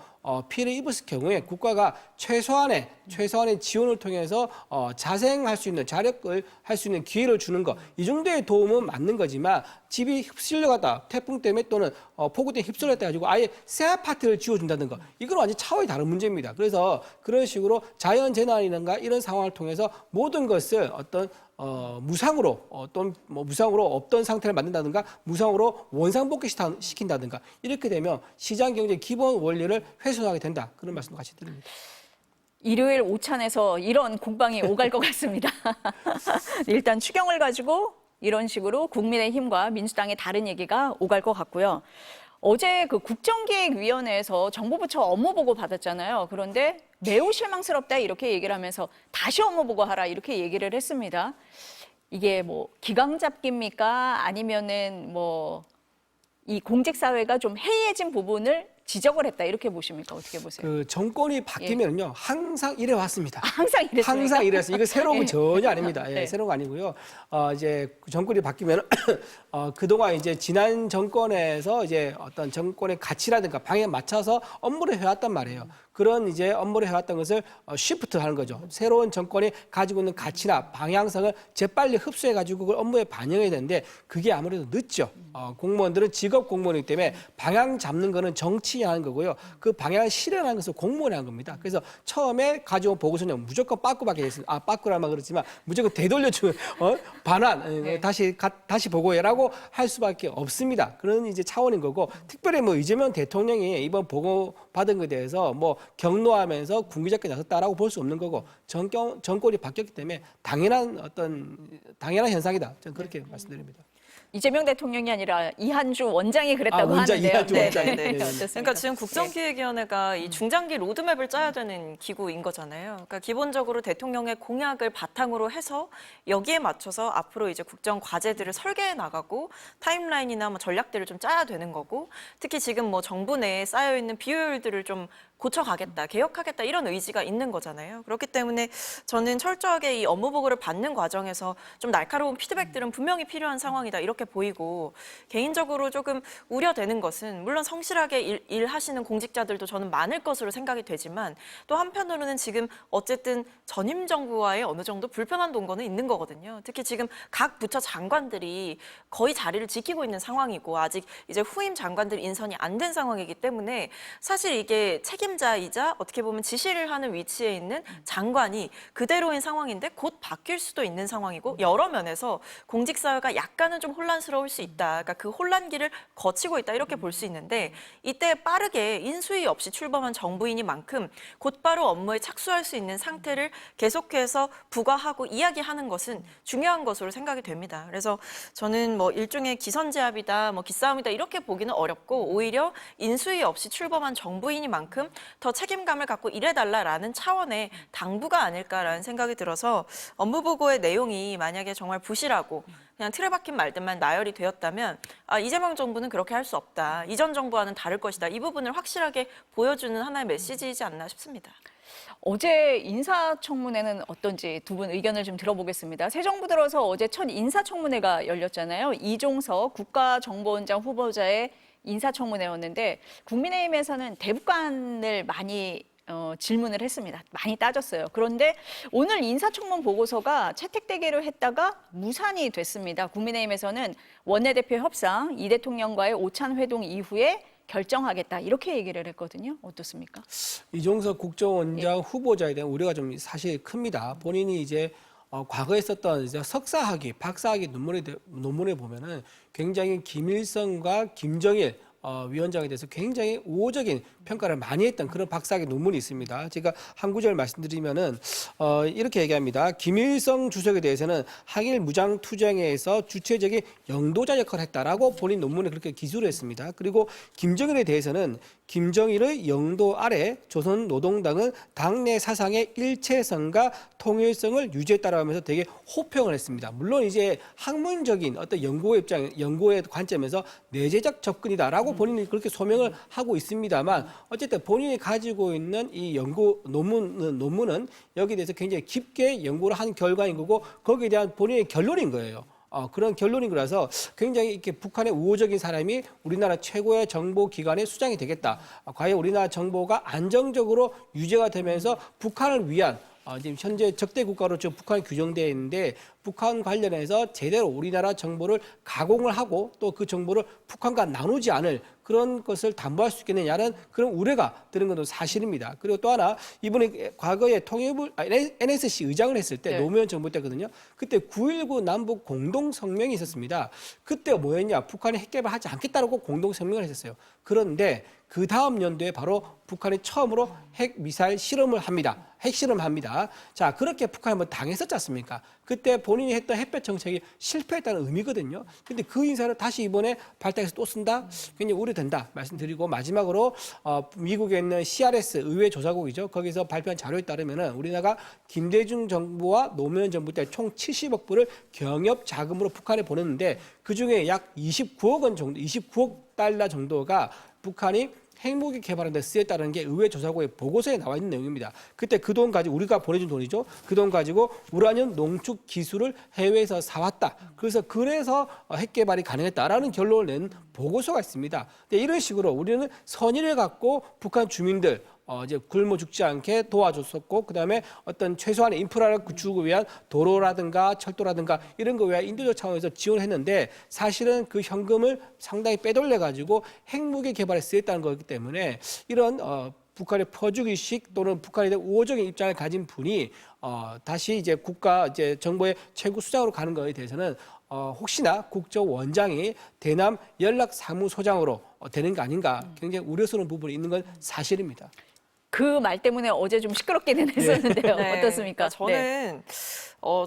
피해를 입었을 경우에 국가가 최소한의 지원을 통해서 자생할 수 있는 자력을 할 수 있는 기회를 주는 거 이 정도의 도움은 맞는 거지만 집이 휩쓸려갔다 태풍 때문에 또는 폭우 때문에 휩쓸렸다 가지고 아예 새 아파트를 지어준다든가 이건 완전 차원이 다른 문제입니다. 그래서 그런 식으로 자연 재난이든가 이런 상황을 통해서 모든 것을 어떤 무상으로 또는 뭐 무상으로 없던 상태를 만든다든가 무상으로 원상복귀 시킨다든가 이렇게 되면 시장 경제 기본 원리를 훼손하게 된다 그런 말씀도 같이 드립니다. 일요일 오찬에서 이런 공방이 오갈 것 같습니다. 일단 추경을 가지고 이런 식으로 국민의힘과 민주당의 다른 얘기가 오갈 것 같고요. 어제 그 국정기획위원회에서 정부 부처 업무 보고 받았잖아요. 그런데 매우 실망스럽다 이렇게 얘기를 하면서 다시 업무 보고하라 이렇게 얘기를 했습니다. 이게 뭐 기강 잡기입니까? 아니면은 뭐 이 공직사회가 좀 해이해진 부분을 지적을 했다 이렇게 보십니까? 어떻게 보세요? 그 정권이 바뀌면요 항상 이래 왔습니다. 항상 이랬습니까? 항상 이랬어요. 이거 새로운 건 전혀 아닙니다. 예, 네. 새로운 거 아니고요. 이제 정권이 바뀌면 그동안 이제 지난 정권에서 이제 어떤 정권의 가치라든가 방향에 맞춰서 업무를 해왔단 말이에요. 그런 이제 업무를 해왔던 것을 쉬프트 하는 거죠. 새로운 정권이 가지고 있는 가치나 방향성을 재빨리 흡수해가지고 그걸 업무에 반영해야 되는데 그게 아무래도 늦죠. 공무원들은 직업 공무원이기 때문에 방향 잡는 거는 정치인이 하는 거고요. 그 방향을 실현하는 것은 공무원이 하는 겁니다. 그래서 처음에 가져온 보고서는 무조건 빠꾸밖에 됐습니다. 빠꾸라면 그렇지만 무조건 되돌려주는 반환 다시 보고해라고 할 수밖에 없습니다. 그런 이제 차원인 거고 특별히 뭐 이재명 대통령이 이번 보고 받은 것에 대해서 뭐 격노하면서 군기잡기 나섰다라고 볼 수 없는 거고 정권이 바뀌었기 때문에 당연한 현상이다. 저는 그렇게 말씀드립니다. 이재명 대통령이 아니라 이한주 원장이 그랬다고 하는데요. 이한주 원장. 네. 어떻습니까? 그러니까 지금 국정기획위원회가 이 중장기 로드맵을 짜야 되는 기구인 거잖아요. 그러니까 기본적으로 대통령의 공약을 바탕으로 해서 여기에 맞춰서 앞으로 이제 국정 과제들을 설계해 나가고 타임라인이나 뭐 전략들을 좀 짜야 되는 거고 특히 지금 뭐 정부 내에 쌓여 있는 비효율들을 좀 고쳐가겠다, 개혁하겠다 이런 의지가 있는 거잖아요. 그렇기 때문에 저는 철저하게 이 업무 보고를 받는 과정에서 좀 날카로운 피드백들은 분명히 필요한 상황이다 이렇게 보이고, 개인적으로 조금 우려되는 것은 물론 성실하게 일하시는 공직자들도 저는 많을 것으로 생각이 되지만, 또 한편으로는 지금 어쨌든 전임 정부와의 어느 정도 불편한 동거는 있는 거거든요. 특히 지금 각 부처 장관들이 거의 자리를 지키고 있는 상황이고, 아직 이제 후임 장관들 인선이 안 된 상황이기 때문에 사실 이게 책임자이자 어떻게 보면 지시를 하는 위치에 있는 장관이 그대로인 상황인데 곧 바뀔 수도 있는 상황이고, 여러 면에서 공직사회가 약간은 좀 혼란스러울 수 있다. 그러니까 그 혼란기를 거치고 있다 이렇게 볼 수 있는데, 이때 빠르게 인수위 없이 출범한 정부인이만큼 곧바로 업무에 착수할 수 있는 상태를 계속해서 부과하고 이야기하는 것은 중요한 것으로 생각이 됩니다. 그래서 저는 뭐 일종의 기선제압이다, 뭐 기싸움이다 이렇게 보기는 어렵고, 오히려 인수위 없이 출범한 정부인이만큼 더 책임감을 갖고 일해달라라는 차원의 당부가 아닐까라는 생각이 들어서, 업무 보고의 내용이 만약에 정말 부실하고 그냥 틀에 박힌 말들만 나열이 되었다면 이재명 정부는 그렇게 할 수 없다, 이전 정부와는 다를 것이다, 이 부분을 확실하게 보여주는 하나의 메시지이지 않나 싶습니다. 어제 인사청문회는 어떤지 두 분 의견을 좀 들어보겠습니다. 새 정부 들어서 어제 첫 인사청문회가 열렸잖아요. 이종석 국가정보원장 후보자의 인사청문회였는데, 국민의힘에서는 대북관을 많이 질문을 했습니다. 많이 따졌어요. 그런데 오늘 인사청문 보고서가 채택되기로 했다가 무산이 됐습니다. 국민의힘에서는 원내대표 협상, 이 대통령과의 오찬 회동 이후에 결정하겠다 이렇게 얘기를 했거든요. 어떻습니까? 이종석 국정원장 후보자에 대한 우려가 좀 사실 큽니다. 본인이 이제 과거에 썼던 이제 석사학위, 박사학위 논문에 보면은 굉장히 김일성과 김정일 위원장에 대해서 굉장히 우호적인 평가를 많이 했던 그런 박사학위 논문이 있습니다. 제가 한 구절 말씀드리면은 이렇게 얘기합니다. 김일성 주석에 대해서는 항일 무장 투쟁에서 주체적인 영도자 역할을 했다라고 본인 논문에 그렇게 기술을 했습니다. 그리고 김정일에 대해서는 김정일의 영도 아래 조선노동당은 당내 사상의 일체성과 통일성을 유지했다라고 하면서 되게 호평을 했습니다. 물론 이제 학문적인 어떤 연구의 관점에서 내재적 접근이다라고 본인이 그렇게 소명을 하고 있습니다만, 어쨌든 본인이 가지고 있는 이 연구 논문은 여기에 대해서 굉장히 깊게 연구를 한 결과인 거고, 거기에 대한 본인의 결론인 거예요. 그런 결론인 거라서 굉장히 이렇게 북한의 우호적인 사람이 우리나라 최고의 정보기관의 수장이 되겠다. 과연 우리나라 정보가 안정적으로 유지가 되면서 북한을 위한 지금 현재 적대 국가로 지금 북한이 규정되어 있는데, 북한 관련해서 제대로 우리나라 정보를 가공을 하고 또 그 정보를 북한과 나누지 않을 그런 것을 담보할 수 있겠느냐는 그런 우려가 드는 것도 사실입니다. 그리고 또 하나, 이번에 과거에 NSC 의장을 했을 때, 네. 노무현 정부 때거든요. 그때 9.19 남북 공동 성명이 있었습니다. 그때 뭐였냐? 북한이 핵 개발하지 않겠다라고 공동 성명을 했었어요. 그런데 그 다음 연도에 바로 북한이 처음으로 핵 미사일 실험을 합니다. 핵실험합니다. 자, 그렇게 북한이 한번 당했었지 않습니까? 그때 본인이 했던 햇볕 정책이 실패했다는 의미거든요. 근데 그 인사를 다시 이번에 발탁해서 또 쓴다? 굉장히 우려된다 말씀드리고, 마지막으로 미국에 있는 CRS 의회 조사국이죠. 거기서 발표한 자료에 따르면은 우리나라가 김대중 정부와 노무현 정부 때 총 70억 불을 경협 자금으로 북한에 보냈는데, 그중에 약 29억 달러 정도가 북한이 핵무기 개발하는 데 쓰였다는 게 의회 조사국의 보고서에 나와 있는 내용입니다. 그때 그 돈 가지고, 우리가 보내준 돈이죠. 그 돈 가지고 우라늄 농축 기술을 해외에서 사왔다. 그래서 핵 개발이 가능했다라는 결론을 낸 보고서가 있습니다. 근데 이런 식으로 우리는 선의를 갖고 북한 주민들 이제 굶어 죽지 않게 도와줬었고, 그다음에 어떤 최소한의 인프라를 구축을 위한 도로라든가 철도라든가 이런 거 외에 인도적 차원에서 지원했는데, 사실은 그 현금을 상당히 빼돌려 가지고 핵무기 개발에 쓰였다는 거기 때문에, 이런 북한의 퍼주기식 또는 북한에 대한 우호적인 입장을 가진 분이 다시 이제 정부의 최고 수장으로 가는 것에 대해서는 혹시나 국정원장이 대남 연락사무소장으로 되는 게 아닌가, 굉장히 우려스러운 부분이 있는 건 사실입니다. 그 말 때문에 어제 좀 시끄럽게는 했었는데요. 네. 어떻습니까? 저는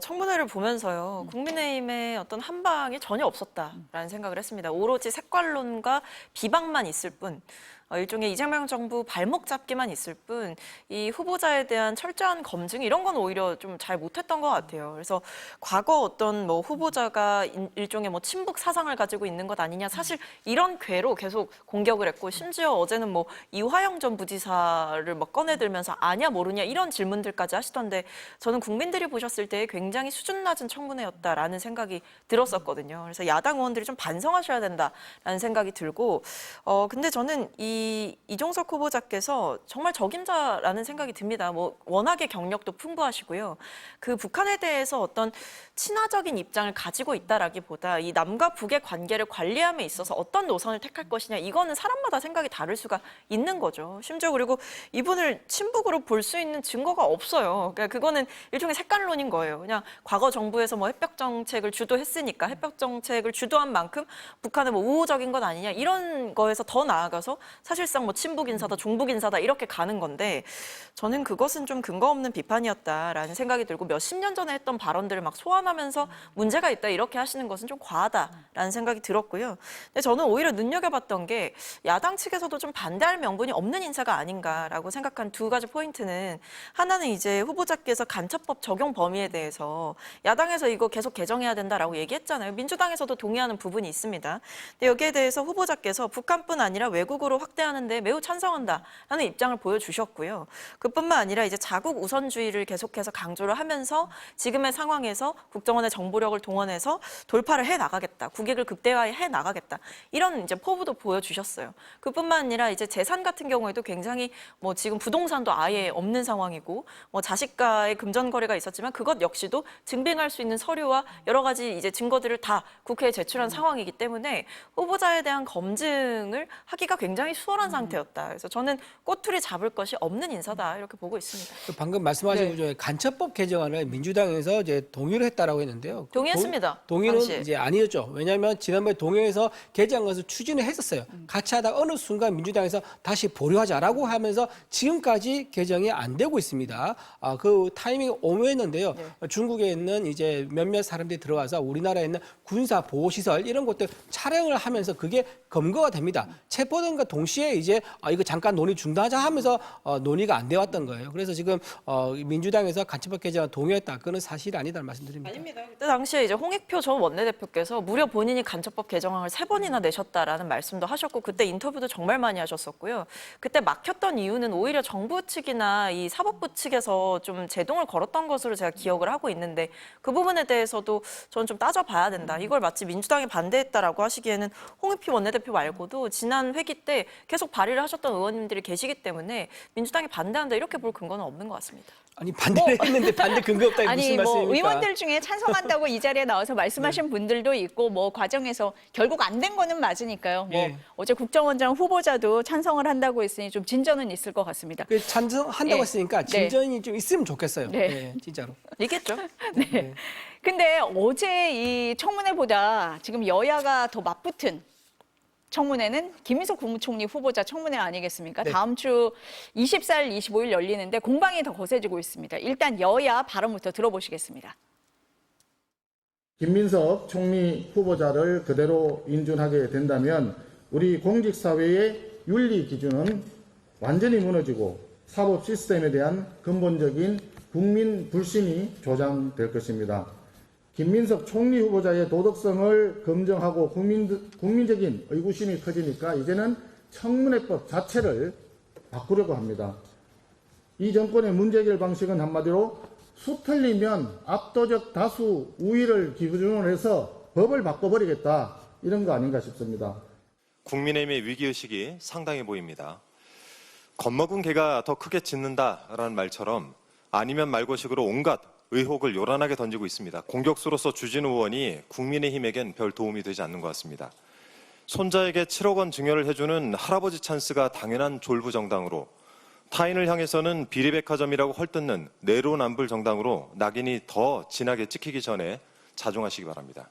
청문회를 보면서요. 국민의힘의 어떤 한방이 전혀 없었다라는 생각을 했습니다. 오로지 색깔론과 비방만 있을 뿐. 일종의 이재명 정부 발목 잡기만 있을 뿐 이 후보자에 대한 철저한 검증 이런 건 오히려 좀 잘 못했던 것 같아요. 그래서 과거 어떤 뭐 후보자가 일종의 뭐 친북 사상을 가지고 있는 것 아니냐 사실 이런 궤로 계속 공격을 했고 심지어 어제는 뭐 이화영 전 부지사를 막 꺼내들면서 아냐 모르냐 이런 질문들까지 하시던데 저는 국민들이 보셨을 때 굉장히 수준 낮은 청문회였다라는 생각이 들었었거든요. 그래서 야당 의원들이 좀 반성하셔야 된다라는 생각이 들고 근데 저는 이종석 후보자께서 정말 적임자라는 생각이 듭니다. 뭐 워낙에 경력도 풍부하시고요. 그 북한에 대해서 어떤 친화적인 입장을 가지고 있다라기보다 이 남과 북의 관계를 관리함에 있어서 어떤 노선을 택할 것이냐 이거는 사람마다 생각이 다를 수가 있는 거죠. 심지어 그리고 이분을 친북으로 볼 수 있는 증거가 없어요. 그러니까 그거는 일종의 색깔론인 거예요. 그냥 과거 정부에서 뭐 해협 정책을 주도했으니까 해협 정책을 주도한 만큼 북한은 뭐 우호적인 건 아니냐 이런 거에서 더 나아가서 사실상 뭐 친북 인사다, 종북 인사다 이렇게 가는 건데 저는 그것은 좀 근거 없는 비판이었다라는 생각이 들고 몇십 년 전에 했던 발언들을 막 소환하면서 문제가 있다 이렇게 하시는 것은 좀 과하다라는 생각이 들었고요. 근데 저는 오히려 눈여겨봤던 게 야당 측에서도 좀 반대할 명분이 없는 인사가 아닌가라고 생각한 두 가지 포인트는 하나는 이제 후보자께서 간첩법 적용 범위에 대해서 야당에서 이거 계속 개정해야 된다라고 얘기했잖아요. 민주당에서도 동의하는 부분이 있습니다. 근데 여기에 대해서 후보자께서 북한뿐 아니라 외국으로 확대하는데 매우 찬성한다라는 입장을 보여주셨고요. 그뿐만 아니라 이제 자국 우선주의를 계속해서 강조를 하면서 지금의 상황에서 국정원의 정보력을 동원해서 돌파를 해 나가겠다, 국익을 극대화해 나가겠다 이런 이제 포부도 보여주셨어요. 그뿐만 아니라 이제 재산 같은 경우에도 굉장히 뭐 지금 부동산도 아예 없는 상황이고 뭐 자식과의 금전 거래가 있었지만 그것 역시도 증빙할 수 있는 서류와 여러 가지 이제 증거들을 다 국회에 제출한 상황이기 때문에 후보자에 대한 검증을 하기가 굉장히 수월한 상태였다. 그래서 저는 꼬투리 잡을 것이 없는 인사다 이렇게 보고 있습니다. 방금 말씀하신 네. 것 중에 간첩법 개정안을 민주당에서 이제 동의를 했다라고 했는데요. 동의했습니다. 동의는 당시에. 이제 아니었죠. 왜냐하면 지난번에 동의해서 개정한 것을 추진을 했었어요. 같이 하다가 어느 순간 민주당에서 다시 보류하자라고 하면서 지금까지 개정이 안 되고 있습니다. 그 타이밍이 오묘했는데요. 중국에 있는 이제 몇몇 사람들이 들어와서 우리나라에 있는 군사 보호 시설 이런 것들 촬영을 하면서 그게 검거가 됩니다. 체포된과 동시에 이제 이거 잠깐 논의 중단하자 하면서 논의가 안 되었던 거예요. 그래서 지금 민주당에서 간첩법 개정안 동의했다. 그건 사실이 아니다는 말씀드립니다. 아닙니다. 그때 당시에 이제 홍익표 전 원내대표께서 무려 본인이 간첩법 개정안을 3번이나 내셨다라는 말씀도 하셨고 그때 인터뷰도 정말 많이 하셨었고요. 그때 막혔던 이유는 오히려 정부 측이나 이 사법부 측에서 좀 제동을 걸었던 것으로 제가 기억을 하고 있는데 그 부분에 대해서도 저는 좀 따져봐야 된다. 이걸 마치 민주당이 반대했다라고 하시기에는 홍익표 원내대표 말고도 지난 회기 때 계속 발의를 하셨던 의원님들이 계시기 때문에 민주당이 반대한다 이렇게 볼 근거는 없는 것 같습니다. 아니 반대를 했는데 반대 근거 없다 이게 무슨 아니 뭐 말씀입니까? 의원들 중에 찬성한다고 이 자리에 나와서 말씀하신 분들도 있고 뭐 과정에서 결국 안 된 거는 맞으니까요. 뭐 예. 어제 국정원장 후보자도 찬성을 한다고 했으니 좀 진전은 있을 것 같습니다. 그 찬성한다고 예. 했으니까 네. 진전이 좀 있으면 좋겠어요. 네. 네, 진짜로. 있겠죠? 네. 근데 어제 이 청문회보다 지금 여야가 더 맞붙은 청문회는 김민석 국무총리 후보자 청문회 아니겠습니까? 네. 다음 주 24일, 25일 열리는데 공방이 더 거세지고 있습니다. 일단 여야 발언부터 들어보시겠습니다. 김민석 총리 후보자를 그대로 인준하게 된다면 우리 공직사회의 윤리 기준은 완전히 무너지고 사법 시스템에 대한 근본적인 국민 불신이 조장될 것입니다. 김민석 총리 후보자의 도덕성을 검증하고 국민적인 의구심이 커지니까 이제는 청문회법 자체를 바꾸려고 합니다. 이 정권의 문제 해결 방식은 한마디로 수 틀리면 압도적 다수 우위를 기준으로 해서 법을 바꿔버리겠다 이런 거 아닌가 싶습니다. 국민의힘의 위기의식이 상당해 보입니다. 겁먹은 개가 더 크게 짖는다라는 말처럼 아니면 말고식으로 온갖 의혹을 요란하게 던지고 있습니다. 공격수로서 주진우 의원이 국민의힘에겐 별 도움이 되지 않는 것 같습니다. 손자에게 7억 원 증여를 해주는 할아버지 찬스가 당연한 졸부 정당으로 타인을 향해서는 비리백화점이라고 헐뜯는 내로남불 정당으로 낙인이 더 진하게 찍히기 전에 자중하시기 바랍니다.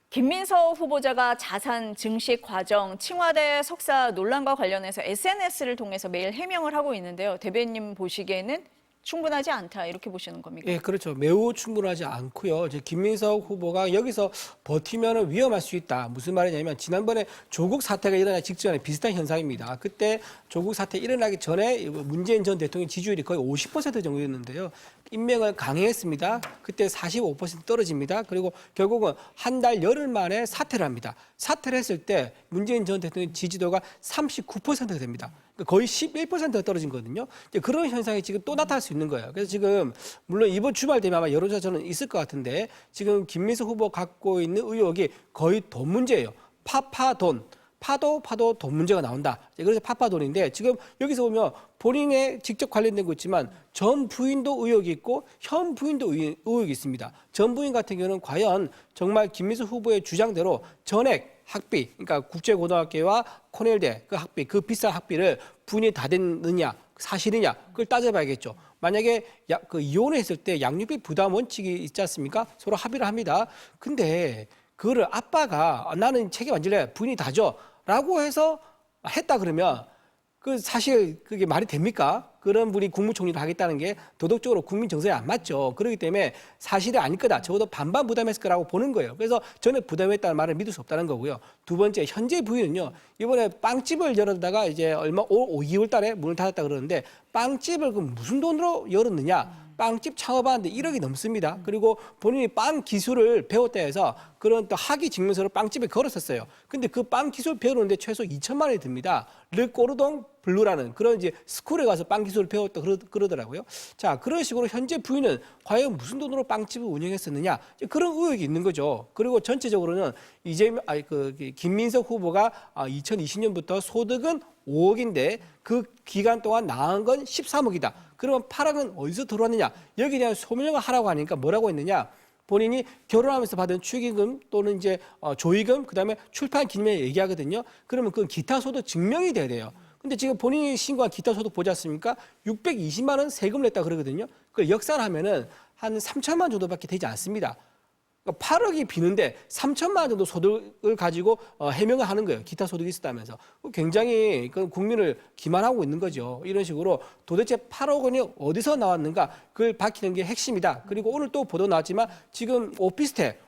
김민석 후보자가 자산 증식 과정, 칭화대 석사 논란과 관련해서 SNS를 통해서 매일 해명을 하고 있는데요. 대변인 보시기에는 충분하지 않다 이렇게 보시는 겁니까? 예, 그렇죠. 매우 충분하지 않고요. 이제 김민석 후보가 여기서 버티면 위험할 수 있다. 무슨 말이냐면 지난번에 조국 사태가 일어나기 직전에 비슷한 현상입니다. 그때 조국 사태 일어나기 전에 문재인 전 대통령 지지율이 거의 50% 정도였는데요. 임명을 강행했습니다. 그때 45% 떨어집니다. 그리고 결국은 한 달 열흘 만에 사퇴를 합니다. 사퇴를 했을 때 문재인 전 대통령 지지도가 39%가 됩니다. 거의 11% 떨어진 거거든요. 이제 그런 현상이 지금 또 나타날 수 있는 거예요. 그래서 지금 물론 이번 주말 되면 아마 여론조사는 있을 것 같은데 지금 김민석 후보 갖고 있는 의혹이 거의 돈 문제예요. 파파돈. 파도 돈 문제가 나온다. 그래서 파파돈인데 지금 여기서 보면 본인에 직접 관련된 거 있지만 전 부인도 의혹이 있고 현 부인도 의혹이 있습니다. 전 부인 같은 경우는 과연 정말 김민석 후보의 주장대로 전액 학비, 그러니까 국제고등학교와 코넬대 그 학비, 그 비싼 학비를 부인이 다 댔느냐, 사실이냐, 그걸 따져봐야겠죠. 만약에 이혼을 했을 때 양육비 부담 원칙이 있지 않습니까? 서로 합의를 합니다. 근데 그거를 아빠가 나는 책임 안 질래, 부인이 다 줘. 라고 해서 했다 그러면 그 사실 그게 말이 됩니까? 그런 분이 국무총리를 하겠다는 게 도덕적으로 국민 정서에 안 맞죠. 그렇기 때문에 사실이 아닐 거다. 적어도 반반 부담했을 거라고 보는 거예요. 그래서 저는 부담했다는 말을 믿을 수 없다는 거고요. 두 번째, 현재 부인은요. 이번에 빵집을 열었다가 이제 2월 달에 문을 닫았다 그러는데 빵집을 그 무슨 돈으로 열었느냐? 빵집 창업하는데 1억이 넘습니다. 그리고 본인이 빵 기술을 배웠다 해서 그런 또 학위 증명서를 빵집에 걸었었어요. 근데 그 빵 기술 배우는데 최소 2천만 원이 듭니다. 르꼬르동 블루라는 그런 이제 스쿨에 가서 빵 기술을 배웠다 그러더라고요. 자, 그런 식으로 현재 부인은 과연 무슨 돈으로 빵집을 운영했었느냐 그런 의혹이 있는 거죠. 그리고 전체적으로는 김민석 후보가 2020년부터 소득은 5억인데 그 기간 동안 나은 건 13억이다. 그러면 8억은 어디서 들어왔느냐? 여기에 대한 소명을 하라고 하니까 뭐라고 했느냐? 본인이 결혼하면서 받은 축의금 또는 이제 조의금 그다음에 출판 기념에 얘기하거든요. 그러면 그건 기타 소득 증명이 돼야 돼요. 근데 지금 본인이 신고한 기타 소득 보지 않습니까? 620만 원 세금을 냈다 그러거든요. 그걸 역산하면은 한 3천만 원 정도밖에 되지 않습니다. 그러니까 8억이 비는데 3천만 원 정도 소득을 가지고 해명을 하는 거예요. 기타 소득이 있었다면서. 굉장히 국민을 기만하고 있는 거죠. 이런 식으로 도대체 8억 원이 어디서 나왔는가 그걸 밝히는 게 핵심이다. 그리고 오늘 또 보도 나왔지만 지금 오피스텔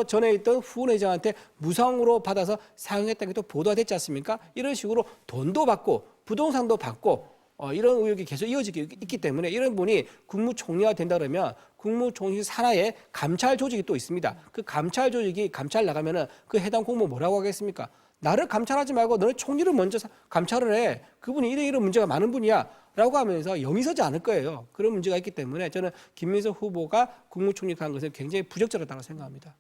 전에 있던 후원 회장한테 무상으로 받아서 사용했다는 게 또 보도가 됐지 않습니까? 이런 식으로 돈도 받고 부동산도 받고 이런 의혹이 계속 이어지고 있기 때문에 이런 분이 국무총리가 된다 그러면 국무총리 산하에 감찰 조직이 또 있습니다. 그 감찰 조직이 감찰 나가면은 그 해당 공무원 뭐라고 하겠습니까? 나를 감찰하지 말고 너는 총리를 먼저 감찰을 해. 그분이 이런 문제가 많은 분이야. 라고 하면서 영이 서지 않을 거예요. 그런 문제가 있기 때문에 저는 김민석 후보가 국무총리 간 것은 굉장히 부적절하다고 생각합니다.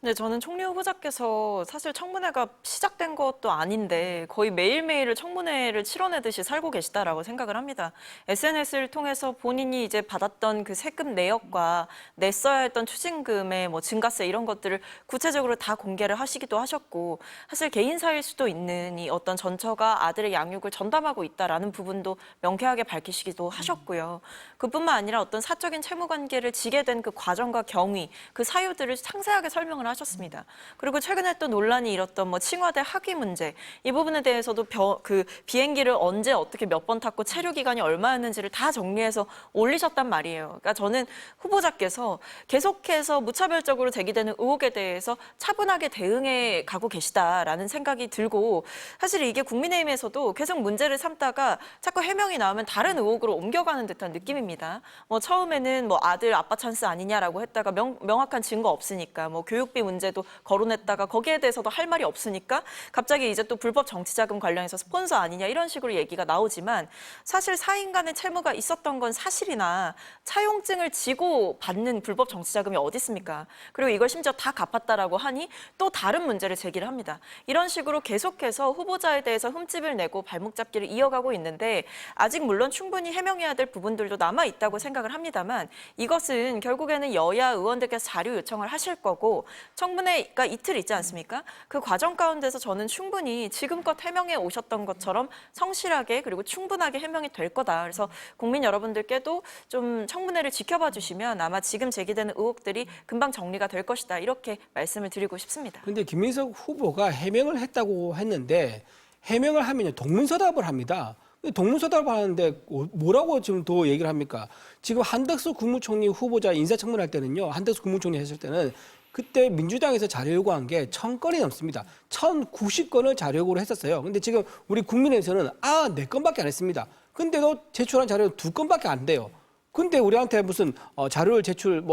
근데 저는 총리 후보자께서 사실 청문회가 시작된 것도 아닌데 거의 매일매일을 청문회를 치러내듯이 살고 계시다라고 생각을 합니다. SNS를 통해서 본인이 이제 받았던 그 세금 내역과 냈어야 했던 추징금의 뭐 증가세 이런 것들을 구체적으로 다 공개를 하시기도 하셨고 사실 개인사일 수도 있는 이 어떤 전처가 아들의 양육을 전담하고 있다라는 부분도 명쾌하게 밝히시기도 하셨고요. 그뿐만 아니라 어떤 사적인 채무 관계를 지게 된 그 과정과 경위, 그 사유들을 상세하게 설명을 하셨습니다. 그리고 최근에 또 논란이 일었던 뭐 칭화대 학위 문제 이 부분에 대해서도 그 비행기를 언제 어떻게 몇 번 탔고 체류 기간이 얼마였는지를 다 정리해서 올리셨단 말이에요. 그러니까 저는 후보자께서 계속해서 무차별적으로 제기되는 의혹에 대해서 차분하게 대응해 가고 계시다라는 생각이 들고 사실 이게 국민의힘에서도 계속 문제를 삼다가 자꾸 해명이 나오면 다른 의혹으로 옮겨가는 듯한 느낌입니다. 뭐 처음에는 뭐 아들 아빠 찬스 아니냐라고 했다가 명확한 증거 없으니까 뭐 교육비 문제도 거론했다가 거기에 대해서도 할 말이 없으니까 갑자기 이제 또 불법 정치자금 관련해서 스폰서 아니냐 이런 식으로 얘기가 나오지만 사실 사인 간의 채무가 있었던 건 사실이나 차용증을 지고 받는 불법 정치자금이 어디 있습니까? 그리고 이걸 심지어 다 갚았다라고 하니 또 다른 문제를 제기를 합니다. 이런 식으로 계속해서 후보자에 대해서 흠집을 내고 발목 잡기를 이어가고 있는데 아직 물론 충분히 해명해야 될 부분들도 남아 있다고 생각을 합니다만 이것은 결국에는 여야 의원들께서 자료 요청을 하실 거고 청문회가 이틀 있지 않습니까? 그 과정 가운데서 저는 충분히 지금껏 해명해 오셨던 것처럼 성실하게 그리고 충분하게 해명이 될 거다. 그래서 국민 여러분들께도 좀 청문회를 지켜봐 주시면 아마 지금 제기되는 의혹들이 금방 정리가 될 것이다. 이렇게 말씀을 드리고 싶습니다. 그런데 김민석 후보가 해명을 했다고 했는데 해명을 하면 동문서답을 합니다. 동문서답을 하는데 뭐라고 지금 더 얘기를 합니까? 지금 한덕수 국무총리 후보자 인사청문할 때는요. 한덕수 국무총리 했을 때는 그때 민주당에서 자료 요구한 게 1000건이 넘습니다. 1090건을 자료 요구를 했었어요. 근데 지금 우리 국민의힘에서는 4건밖에 안 했습니다. 근데도 제출한 자료는 2건밖에 안 돼요. 근데 우리한테 무슨 자료를 제출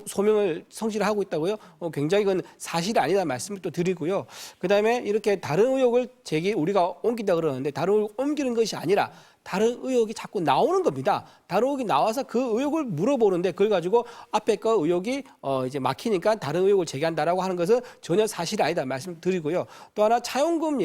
소명을 성실히 하고 있다고요? 굉장히 그건 사실이 아니다 말씀을 또 드리고요. 그다음에 이렇게 다른 의혹을 우리가 옮긴다 그러는데 다른 의혹을 옮기는 것이 아니라 다른 의혹이 자꾸 나오는 겁니다. 다른 의혹이 나와서 그 의혹을 물어보는데 그걸 가지고 앞에 거 의혹이 이제 막히니까 다른 의혹을 제기한다라고 하는 것은 전혀 사실이 아니다 말씀드리고요. 또 하나 차용금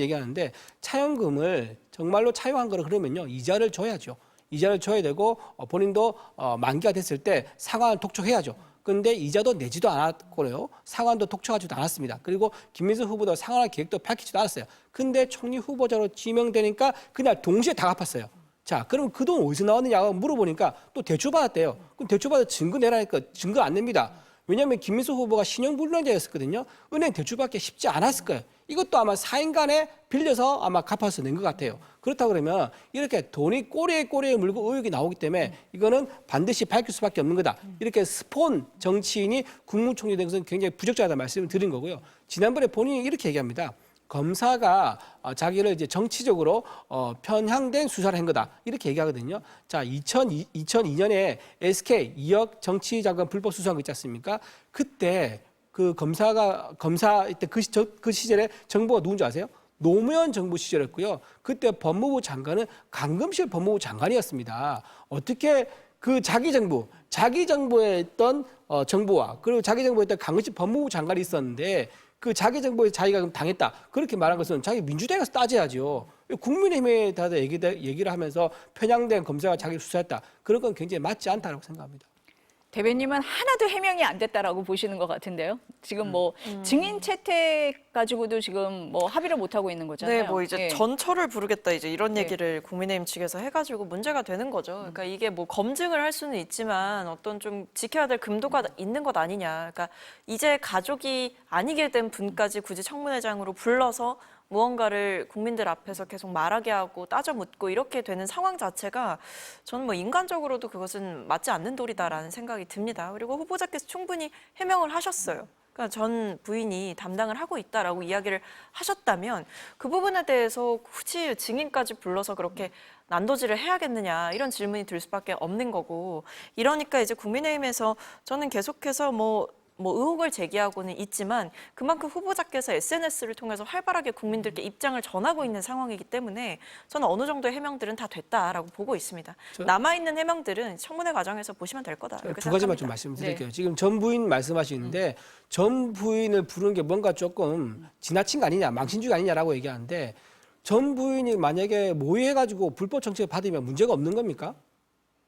얘기하는데 차용금을 정말로 차용한 거라 그러면요 이자를 줘야죠. 이자를 줘야 되고 본인도 만기가 됐을 때 상환을 독촉해야죠. 그런데 이자도 내지도 않았고요. 상환도 독촉하지도 않았습니다. 그리고 김민수 후보도 상환할 계획도 밝히지도 않았어요. 근데 총리 후보자로 지명되니까 그날 동시에 다 갚았어요. 자, 그럼 그 돈 어디서 나왔느냐고 물어보니까 또 대출받았대요. 그럼 대출받아 증거 내라니까 증거 안 냅니다. 왜냐하면 김민수 후보가 신용불량자였었거든요. 은행 대출받기 쉽지 않았을 거예요. 이것도 아마 4인 간에 빌려서 아마 갚아서 낸 것 같아요. 그렇다 그러면 이렇게 돈이 꼬리에 물고 의혹이 나오기 때문에 이거는 반드시 밝힐 수밖에 없는 거다. 이렇게 스폰 정치인이 국무총리 된 것은 굉장히 부적절하다는 말씀을 드린 거고요. 지난번에 본인이 이렇게 얘기합니다. 검사가 자기를 이제 정치적으로 편향된 수사를 한 거다. 이렇게 얘기하거든요. 자, 2002년에 SK 2억 정치자금 불법 수사한 거 있지 않습니까? 그때 그 검사 이때 그 시절에 정부가 누군지 아세요? 노무현 정부 시절이었고요. 그때 법무부 장관은 강금실 법무부 장관이었습니다. 어떻게 그 자기 정부에 있던 정부와 그리고 자기 정부에 있던 강금실 법무부 장관이 있었는데 그 자기 정부에 자기가 당했다. 그렇게 말한 것은 자기 민주당에서 따져야죠. 국민의힘에 다 얘기를 하면서 편향된 검사가 자기를 수사했다. 그런 건 굉장히 맞지 않다고 생각합니다. 대변님은 하나도 해명이 안 됐다라고 보시는 것 같은데요. 지금 증인 채택 가지고도 지금 합의를 못 하고 있는 거잖아요. 네, 이제 예. 전처를 부르겠다 이제 이런 네. 얘기를 국민의힘 측에서 해가지고 문제가 되는 거죠. 그러니까 이게 검증을 할 수는 있지만 어떤 좀 지켜야 될 금도가 있는 것 아니냐. 그러니까 이제 가족이 아니게 된 분까지 굳이 청문회장으로 불러서 무언가를 국민들 앞에서 계속 말하게 하고 따져 묻고 이렇게 되는 상황 자체가 저는 인간적으로도 그것은 맞지 않는 도리다라는 생각이 듭니다. 그리고 후보자께서 충분히 해명을 하셨어요. 그러니까 전 부인이 담당을 하고 있다라고 이야기를 하셨다면 그 부분에 대해서 굳이 증인까지 불러서 그렇게 난도질을 해야겠느냐 이런 질문이 들 수밖에 없는 거고 이러니까 이제 국민의힘에서 저는 계속해서 의혹을 제기하고는 있지만 그만큼 후보자께서 SNS를 통해서 활발하게 국민들께 입장을 전하고 있는 상황이기 때문에 저는 어느 정도의 해명들은 다 됐다라고 보고 있습니다. 남아있는 해명들은 청문회 과정에서 보시면 될 거다. 이렇게 두 가지만 생각합니다. 좀 말씀드릴게요. 네. 지금 전 부인 말씀하시는데 전 부인을 부르는 게 뭔가 조금 지나친 거 아니냐, 망신주의 아니냐라고 얘기하는데 전 부인이 만약에 모의해가지고 불법 정치를 받으면 문제가 없는 겁니까?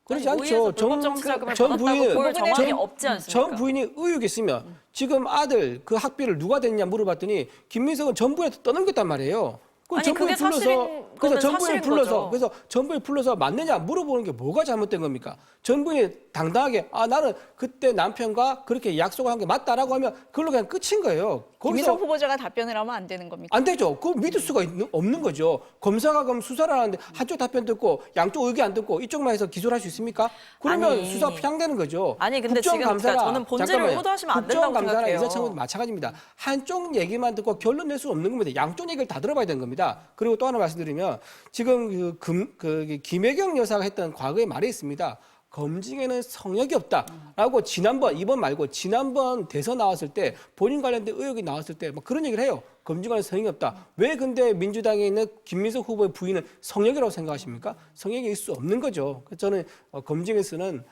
그렇지 아니, 않죠. 모의해서 불법 정치자금을 받았다고 볼 정황이 없지 않습니까? 전 부인이 의혹이 있으면 지금 아들 그 학비를 누가 댔냐 물어봤더니 김민석은 전부에 떠넘겼단 말이에요. 그럼 아니, 전부에 그게 사실인 그래서 거는 전부에 사실인 불러서 거죠. 그래서 전부에 불러서 맞느냐 물어보는 게 뭐가 잘못된 겁니까? 전부에 당당하게 나는 그때 남편과 그렇게 약속을 한 게 맞다라고 하면 그걸로 그냥 끝인 거예요. 김민석 후보자가 답변을 하면 안 되는 겁니까? 안 되죠. 그거 믿을 수가 없는 거죠. 검사가 그럼 수사를 하는데 한쪽 답변 듣고 양쪽 의견 안 듣고 이쪽만 해서 기소를 할 수 있습니까? 그러면 아니. 수사 편향되는 거죠. 아니, 근데 지금 그러니까 저는 본질을 호도하시면 안 된다고 국정감사나 생각해요. 인사청문회도 마찬가지입니다. 한쪽 얘기만 듣고 결론 낼 수 없는 겁니다. 양쪽 얘기를 다 들어봐야 되는 겁니다. 그리고 또 하나 말씀드리면 지금 김혜경 여사가 했던 과거의 말이 있습니다. 검증에는 성역이 없다라고 이번 말고 지난번 대선 나왔을 때 본인 관련된 의혹이 나왔을 때 막 그런 얘기를 해요. 검증에는 성역이 없다. 왜 근데 민주당에 있는 김민석 후보의 부인은 성역이라고 생각하십니까? 성역이 있을 수 없는 거죠. 그래서 저는 검증에서는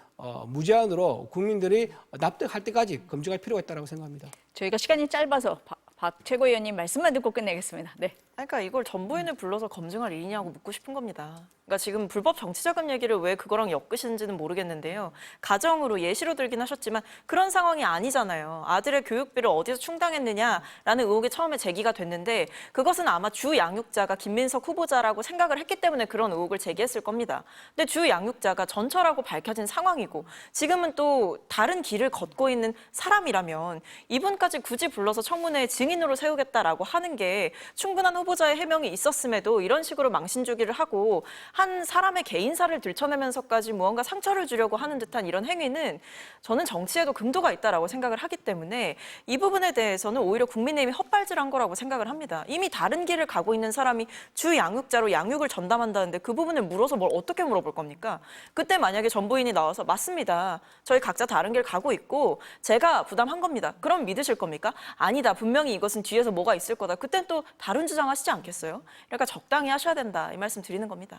무제한으로 국민들이 납득할 때까지 검증할 필요가 있다고 생각합니다. 저희가 시간이 짧아서 박 최고위원님 말씀만 듣고 끝내겠습니다. 네. 그러니까 이걸 전부인을 불러서 검증할 일이냐고 묻고 싶은 겁니다. 그러니까 지금 불법 정치자금 얘기를 왜 그거랑 엮으시는지는 모르겠는데요. 가정으로 예시로 들긴 하셨지만 그런 상황이 아니잖아요. 아들의 교육비를 어디서 충당했느냐라는 의혹이 처음에 제기가 됐는데 그것은 아마 주 양육자가 김민석 후보자라고 생각을 했기 때문에 그런 의혹을 제기했을 겁니다. 근데 주 양육자가 전처라고 밝혀진 상황이고 지금은 또 다른 길을 걷고 있는 사람이라면 이분까지 굳이 불러서 청문회에 증인으로 세우겠다라고 하는 게 충분한 후보자의 해명이 있었음에도 이런 식으로 망신주기를 하고 한 사람의 개인사를 들춰내면서까지 무언가 상처를 주려고 하는 듯한 이런 행위는 저는 정치에도 금도가 있다라고 생각을 하기 때문에 이 부분에 대해서는 오히려 국민의힘이 헛발질한 거라고 생각을 합니다. 이미 다른 길을 가고 있는 사람이 주 양육자로 양육을 전담한다는데 그 부분을 물어서 뭘 어떻게 물어볼 겁니까? 그때 만약에 전부인이 나와서 맞습니다. 저희 각자 다른 길 가고 있고 제가 부담한 겁니다. 그럼 믿으실 겁니까? 아니다. 분명히 이것은 뒤에서 뭐가 있을 거다. 그땐 또 다른 주장하시지 않겠어요? 그러니까 적당히 하셔야 된다. 이 말씀 드리는 겁니다.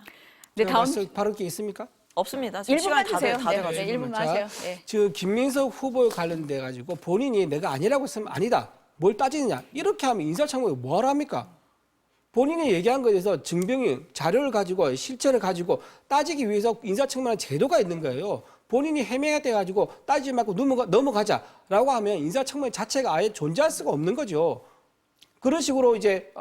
네, 다음 발언 게 있습니까? 없습니다. 지금 1분만 시간이 주세요. 다 돼가지고. 네, 1분만 하세요. 네. 지금 김민석 후보에 관련돼 가지고 본인이 내가 아니라고 했으면 아니다. 뭘 따지느냐. 이렇게 하면 인사청문회 뭐하러 합니까? 본인이 얘기한 것에 대해서 증명이 자료를 가지고 실체를 가지고 따지기 위해서 인사청문회 제도가 있는 거예요. 본인이 해명해 가지고 따지지 말고 넘어가자라고 하면 인사청문회 자체가 아예 존재할 수가 없는 거죠. 그런 식으로 이제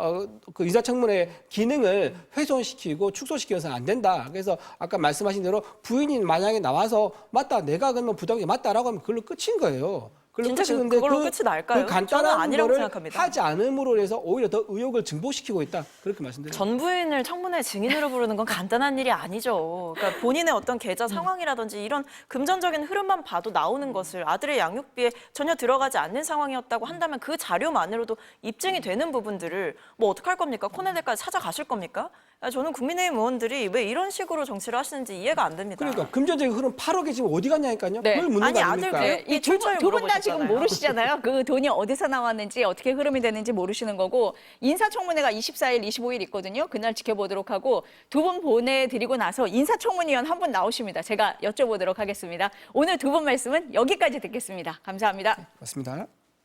그 인사청문회 기능을 훼손시키고 축소시켜서는 안 된다. 그래서 아까 말씀하신 대로 부인이 만약에 나와서 맞다, 내가 그러면 부당하게 맞다라고 하면 그걸로 끝인 거예요. 진짜 그걸로 끝이 날까요? 그 저는 간단한 아니라고 거를 생각합니다. 하지 않음으로 해서 오히려 더 의혹을 증폭시키고 있다. 그렇게 말씀드립니다. 전부인을 청문회 증인으로 부르는 건 간단한 일이 아니죠. 그러니까 본인의 어떤 계좌 상황이라든지 이런 금전적인 흐름만 봐도 나오는 것을 아들의 양육비에 전혀 들어가지 않는 상황이었다고 한다면 그 자료만으로도 입증이 되는 부분들을 뭐 어떡할 겁니까? 코네델까지 찾아가실 겁니까? 저는 국민의힘 의원들이 왜 이런 식으로 정치를 하시는지 이해가 안 됩니다. 그러니까 금전적인 흐름 8억이 지금 어디 갔냐니까요. 네. 그걸 묻는 아니, 거 아들 아닙니까? 교육- 이 철저히 두 분 다 지금 물어보셨잖아요. 모르시잖아요. 그 돈이 어디서 나왔는지 어떻게 흐름이 되는지 모르시는 거고 인사청문회가 24일, 25일 있거든요. 그날 지켜보도록 하고 두 분 보내드리고 나서 인사청문위원 한 분 나오십니다. 제가 여쭤보도록 하겠습니다. 오늘 두 분 말씀은 여기까지 듣겠습니다. 감사합니다. 맞습니다.